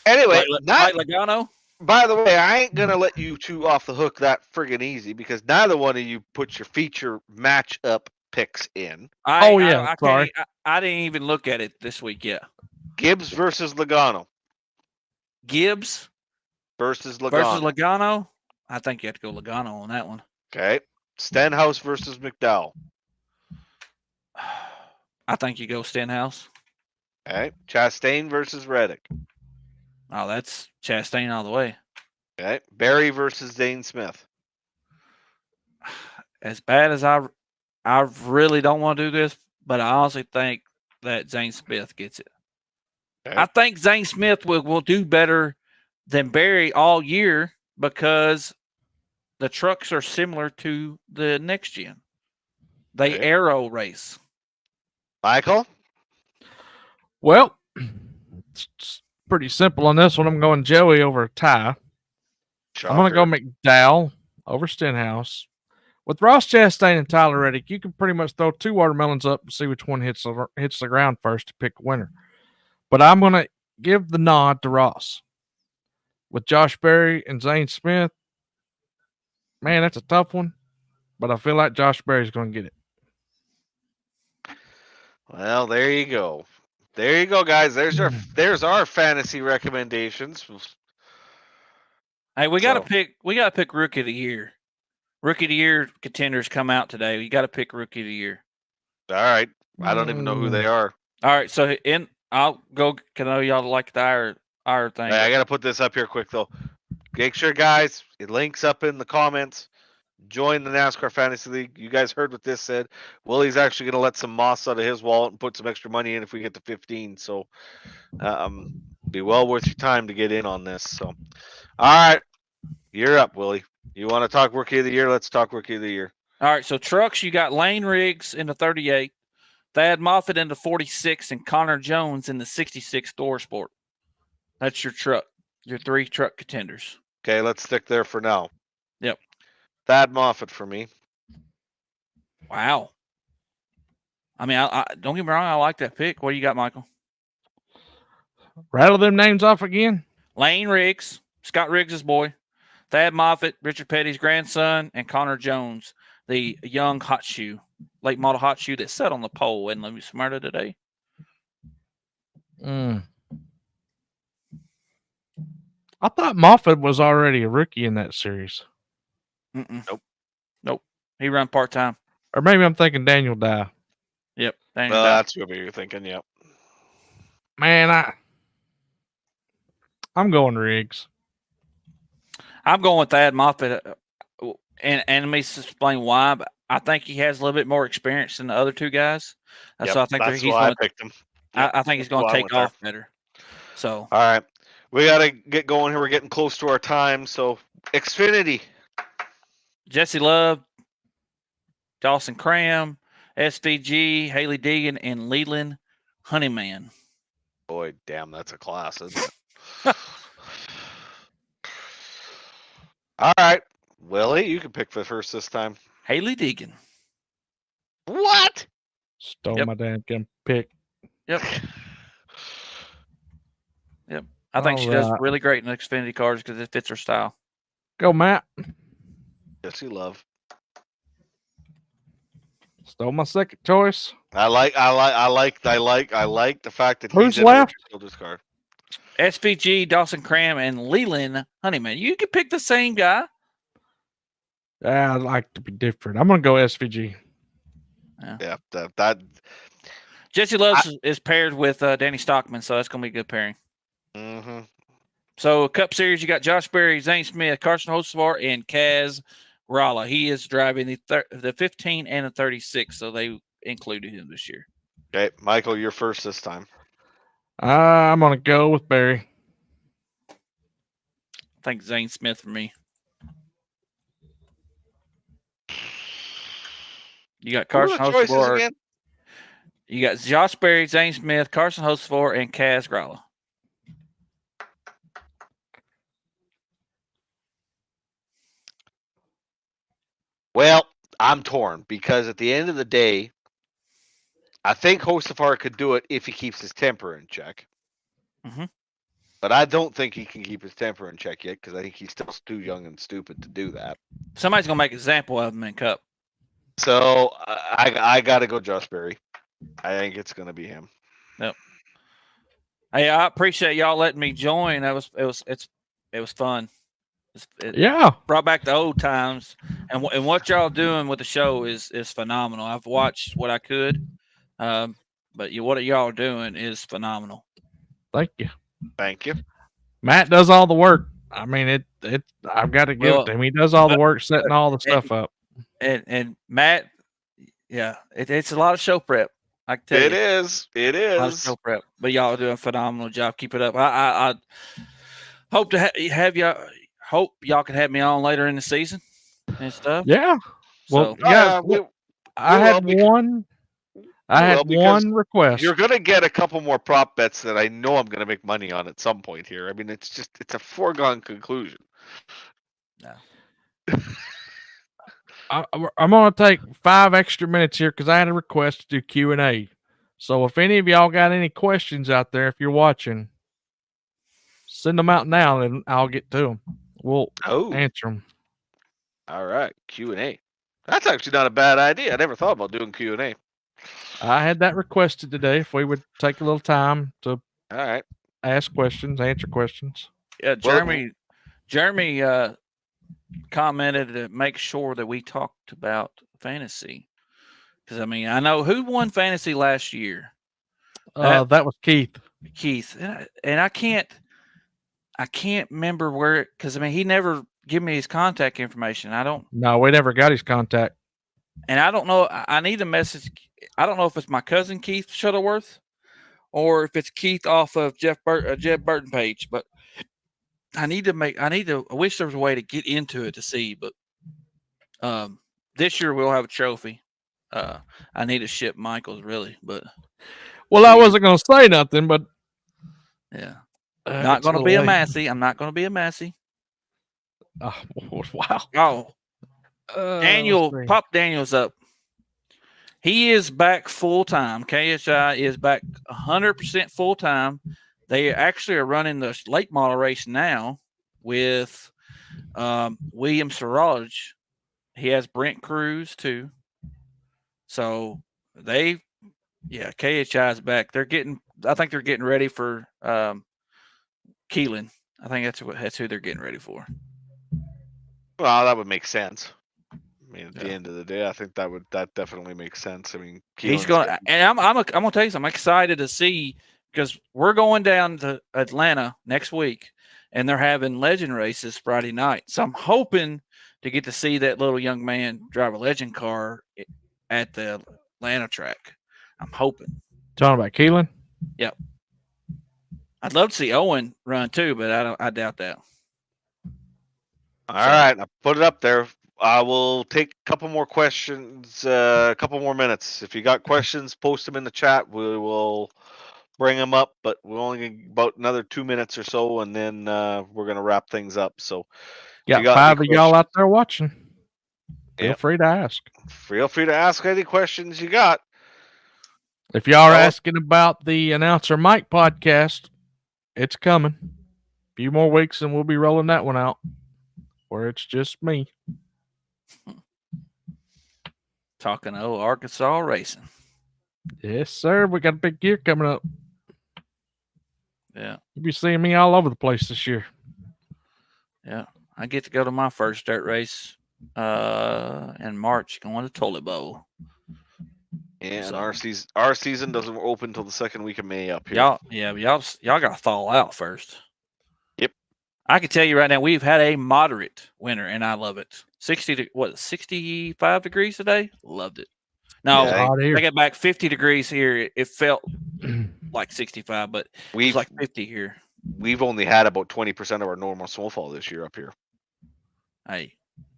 Anyway, like Logano? By the way, I ain't gonna let you two off the hook that friggin' easy because neither one of you put your feature matchup picks in. Oh, yeah, I sorry. I didn't even look at it this week yet. Gibbs versus Logano. Gibbs versus Logano. versus Logano. I think you have to go Logano on that one. Okay. Stenhouse versus McDowell. I think you go Stenhouse. Okay. Chastain versus Reddick. Oh, that's Chastain all the way. Okay. Barry versus Zane Smith. As bad as I really don't want to do this, but I honestly think that Zane Smith gets it. Okay. I think Zane Smith will do better than Barry all year because the trucks are similar to the next gen. They Okay. aero race. Michael? well, it's pretty simple on this one. I'm going Joey over Ty. I'm going to go McDowell over Stenhouse. With Ross Chastain and Tyler Reddick, you can pretty much throw two watermelons up and see which one hits the ground first to pick a winner. But I'm going to give the nod to Ross. With Josh Berry and Zane Smith, man, that's a tough one. But I feel like Josh Berry's going to get it. Well, there you go. There you go, guys. There's our fantasy recommendations. Hey, we got to pick rookie of the year. Rookie of the year contenders come out today. You got to pick rookie of the year. All right. I don't even know who they are. All right, so I'll go. Can I know y'all like the our thing? Hey, I got to put this up here quick though. Make sure, guys, it links up in the comments. Join the NASCAR Fantasy League. You guys heard what this said. Willie's actually going to let some moss out of his wallet and put some extra money in if we get to 15. So, be well worth your time to get in on this. So, all right, you're up, Willie. You want to talk Rookie of the Year? Let's talk Rookie of the Year. All right, so trucks, you got Lane Riggs in the 38, Thad Moffitt in the 46, and Connor Jones in the 66 Thor Sport. That's your three truck contenders. Okay, let's stick there for now. Yep. Thad Moffitt for me. Wow. I mean, I don't get me wrong, I like that pick. What do you got, Michael? Rattle them names off again. Lane Riggs, Scott Riggs' boy, Thad Moffitt, Richard Petty's grandson, and Connor Jones, the young hot shoe, late model hot shoe that sat on the pole and let me smarter today. I thought Moffitt was already a rookie in that series. Nope. He run part-time. Or maybe I'm thinking Daniel Dye. Yep. That's what you're thinking, yep. Man, I'm going Riggs. I'm going with Thad Moffitt, and let me explain why. But I think he has a little bit more experience than the other two guys. So I think that's why I picked him. Yep, I think he's going to take off better. So all right, we got to get going here. We're getting close to our time. So Xfinity, Jesse Love, Dawson Cram, SVG, Haley Deegan, and Leland Honeyman. Boy, damn, that's a class, isn't it? All right, Willie, you can pick the first this time. Haley Deegan. What? Stole my damn pick. Yep. I think she does really great in the Xfinity cars because it fits her style. Go, Matt. Jesse Love. Stole my second choice. I like the fact that Who's he's left? This car. SVG, Dawson Cram, and Leland Honeyman. You can pick the same guy. Yeah, I'd like to be different. I'm gonna go SVG. Yeah, that Jesse Love is paired with Danny Stockman, so that's gonna be a good pairing. Mm-hmm. So Cup Series, you got Josh Berry, Zane Smith, Carson Hocevar, and Kaz Rala. He is driving the 15 and the 36, so they included him this year. Okay, Michael, you're first this time. I'm gonna go with Berry. I think Zane Smith for me. You got Who are Carson the choices Hocevar. again? You got Josh Berry, Zane Smith, Carson Hocevar, and Kaz Gralla. Well, I'm torn because at the end of the day, I think Hosafar could do it if he keeps his temper in check. Mhm. But I don't think he can keep his temper in check yet because I think he's still too young and stupid to do that. Somebody's gonna make an example of him in Cup. So I got to go Josh Berry. I think it's going to be him. Yep. Hey, I appreciate y'all letting me join. It was fun. It Yeah. brought back the old times, and what y'all doing with the show is phenomenal. I've watched what I could, but what y'all are doing is phenomenal. Thank you. Thank you. Matt does all the work. I mean, I've got to give it to him. He does all the work setting all the stuff up. And Matt, yeah, it's a lot of show prep. I can tell you. It is. It A lot of is. show prep. But y'all are doing a phenomenal job. Keep it up. I hope to have y'all. Hope y'all can have me on later in the season and stuff. Yeah. Well, So, guys, I had one request. You're gonna get a couple more prop bets that I know I'm gonna make money on at some point here. I mean, it's a foregone conclusion. no. I'm going to take 5 extra minutes here because I had a request to do Q&A. So if any of y'all got any questions out there, if you're watching, send them out now and I'll get to them. We'll answer them. All right, Q&A. That's actually not a bad idea. I never thought about doing Q&A. I had that requested today. If we would take a little time to ask questions, answer questions. Yeah, Jeremy commented to make sure that we talked about fantasy. Because, I mean, I know who won fantasy last year. That was Keith. And I can't remember where, because, I mean, he never gave me his contact information. No, we never got his contact. And I don't know. I need a message. I don't know if it's my cousin Keith Shuttleworth or if it's Keith off of Jeff Burton page, but I wish there was a way to get into it to see, but this year we'll have a trophy. I need to ship Michael's really, but I wasn't going to say nothing, but yeah, not going to be a Massey. I'm not going to be a Massey. Oh, wow. Pop Daniel's up. He is back full time. KSI is back 100% full time. They actually are running the late model race now with William Siraj. He has Brent Cruz too. So KHI is back. I think they're getting ready for Keelan. I think that's who they're getting ready for. Well, that would make sense. I mean, at the end of the day, I think that definitely makes sense. I mean, he's going to, and I'm going to tell you something. I'm excited to see because we're going down to Atlanta next week, and they're having legend races Friday night. So I'm hoping to get to see that little young man drive a legend car at the Atlanta track. I'm hoping. Talking about Keelan? Yep. I'd love to see Owen run too, but I doubt that. All right, I put it up there. I will take a couple more questions, a couple more minutes. If you got questions, post them in the chat. We will bring them up, but we're only going about another 2 minutes or so, and then we're going to wrap things up. So, got 5 of y'all out there watching. Feel free to ask. Feel free to ask any questions you got. If y'all are asking about the Announcer Mike podcast, it's coming. A few more weeks, and we'll be rolling that one out where it's just me. Talking Arkansas racing. Yes, sir. We got a big year coming up. Yeah. You'll be seeing me all over the place this year. Yeah. I get to go to my first dirt race in March, going to Tully Bowl. And our season doesn't open until the second week of May up here. Y'all got to thaw out first. Yep. I can tell you right now, we've had a moderate winter, and I love it. 65 degrees today? Loved it. No, I got back 50 degrees here. It felt like 65, but it was like 50 here. We've only had about 20% of our normal snowfall this year up here. Hey,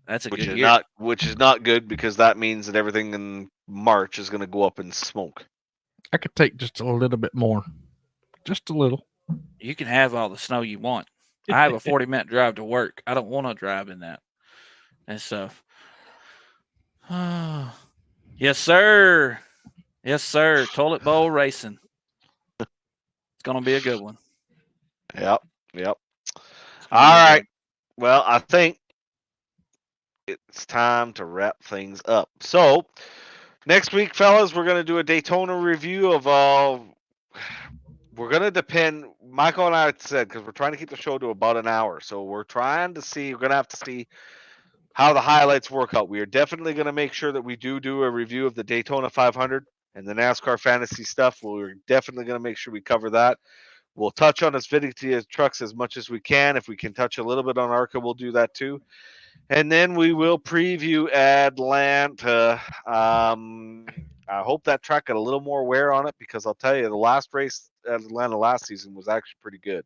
That's a which good is year. not good because that means that everything in March is going to go up in smoke. I could take just a little bit more, just a little. You can have all the snow you want. I have a 40-minute drive to work. I don't want to drive in that and stuff. Yes, sir. Yes, sir. Toilet bowl racing. It's gonna be a good one. Yep. It's All gonna be a good right. one. Well, I think it's time to wrap things up. So next week, fellas, we're going to do a Daytona review of we're going to depend. Michael and I said, because we're trying to keep the show to about an hour. So we're going to have to see how the highlights work out. We are definitely going to make sure that we do a review of the Daytona 500 and the NASCAR fantasy stuff. We're definitely going to make sure we cover that. We'll touch on xfity trucks as much as we can. If we can touch a little bit on ARCA, we'll do that too. And then we will preview Atlanta. I hope that track got a little more wear on it because I'll tell you, the last race at Atlanta last season was actually pretty good.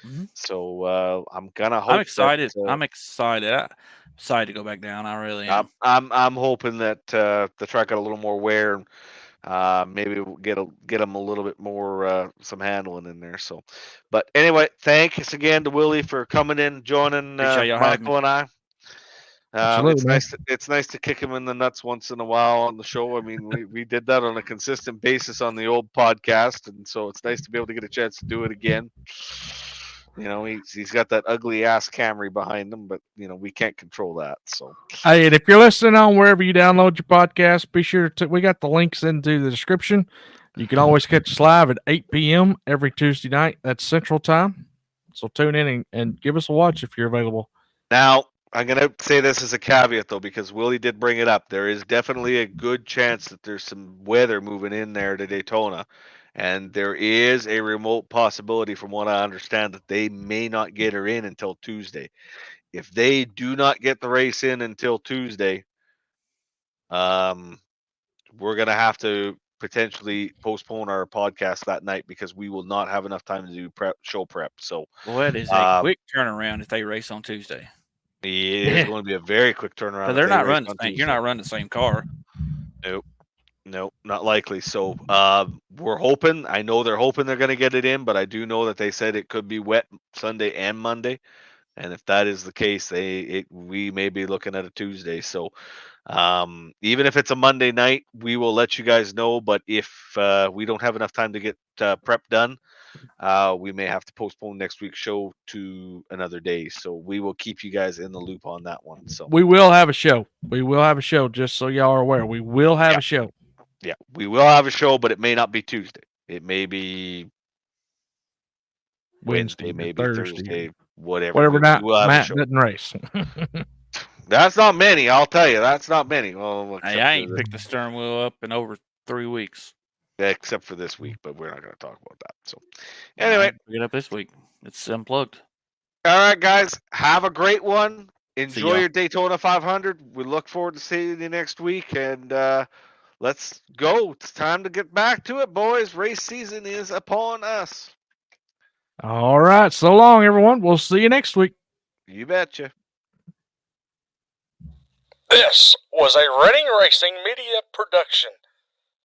Mhm. So I'm gonna hope. I'm excited. That, I'm excited. I'm excited to go back down. I really am. I'm hoping that the track got a little more wear. Maybe we'll get them a little bit more some handling in there. So, but anyway, thanks again to Willie for coming in, joining Appreciate y'all having me. Michael and I. Absolutely, It's man. It's nice to kick him in the nuts once in a while on the show. I mean, we did that on a consistent basis on the old podcast, and so it's nice to be able to get a chance to do it again. You know, he's got that ugly ass Camry behind him, but you know we can't control that. So Hey, and if you're listening on wherever you download your podcast, be sure to. We got the links into the description. You can always catch us live at 8 p.m. every Tuesday night. That's Central Time. So tune in and give us a watch if you're available. now I'm gonna say this as a caveat though, because Willie did bring it up. There is definitely a good chance that there's some weather moving in there to Daytona. And there is a remote possibility, from what I understand, that they may not get her in until Tuesday. If they do not get the race in until Tuesday, we're gonna have to potentially postpone our podcast that night because we will not have enough time to do show prep. So, Well, that is a quick turnaround if they race on Tuesday. it is going to be a very quick turnaround. Because If they're they not race running on the same. You're Tuesday. not running the same car. Nope, not likely. So, we're hoping. I know they're hoping they're going to get it in, but I do know that they said it could be wet Sunday and Monday. And if that is the case, we may be looking at a Tuesday. So, even if it's a Monday night, we will let you guys know. But if we don't have enough time to get prep done, we may have to postpone next week's show to another day. So we will keep you guys in the loop on that one. So We will have a show. We will have a show, just so y'all are aware. We will have a show. yeah, we will have a show, but it may not be Tuesday. It may be Wednesday, maybe Thursday, whatever. Whatever We night will have a Matt show. doesn't race. That's not many, I'll tell you. That's not many. Well, Hey, I ain't picked the steering wheel up in over 3 weeks. except for this week, but we're not going to talk about that. So, anyway, pick it up this week. It's unplugged. All right, guys, have a great one. Enjoy y'all. your Daytona 500. We look forward to seeing you next week, and let's go. It's time to get back to it, boys. Race season is upon us. All right. So long, everyone. We'll see you next week. You betcha. This was a Reading Racing Media production.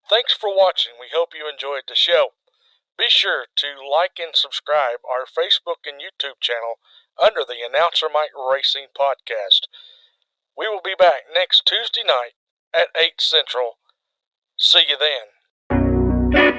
Thanks for watching. We hope you enjoyed the show. Be sure to like and subscribe our Facebook and YouTube channel under the Announcer Mike Racing Podcast. We will be back next Tuesday night at 8 Central. See you then.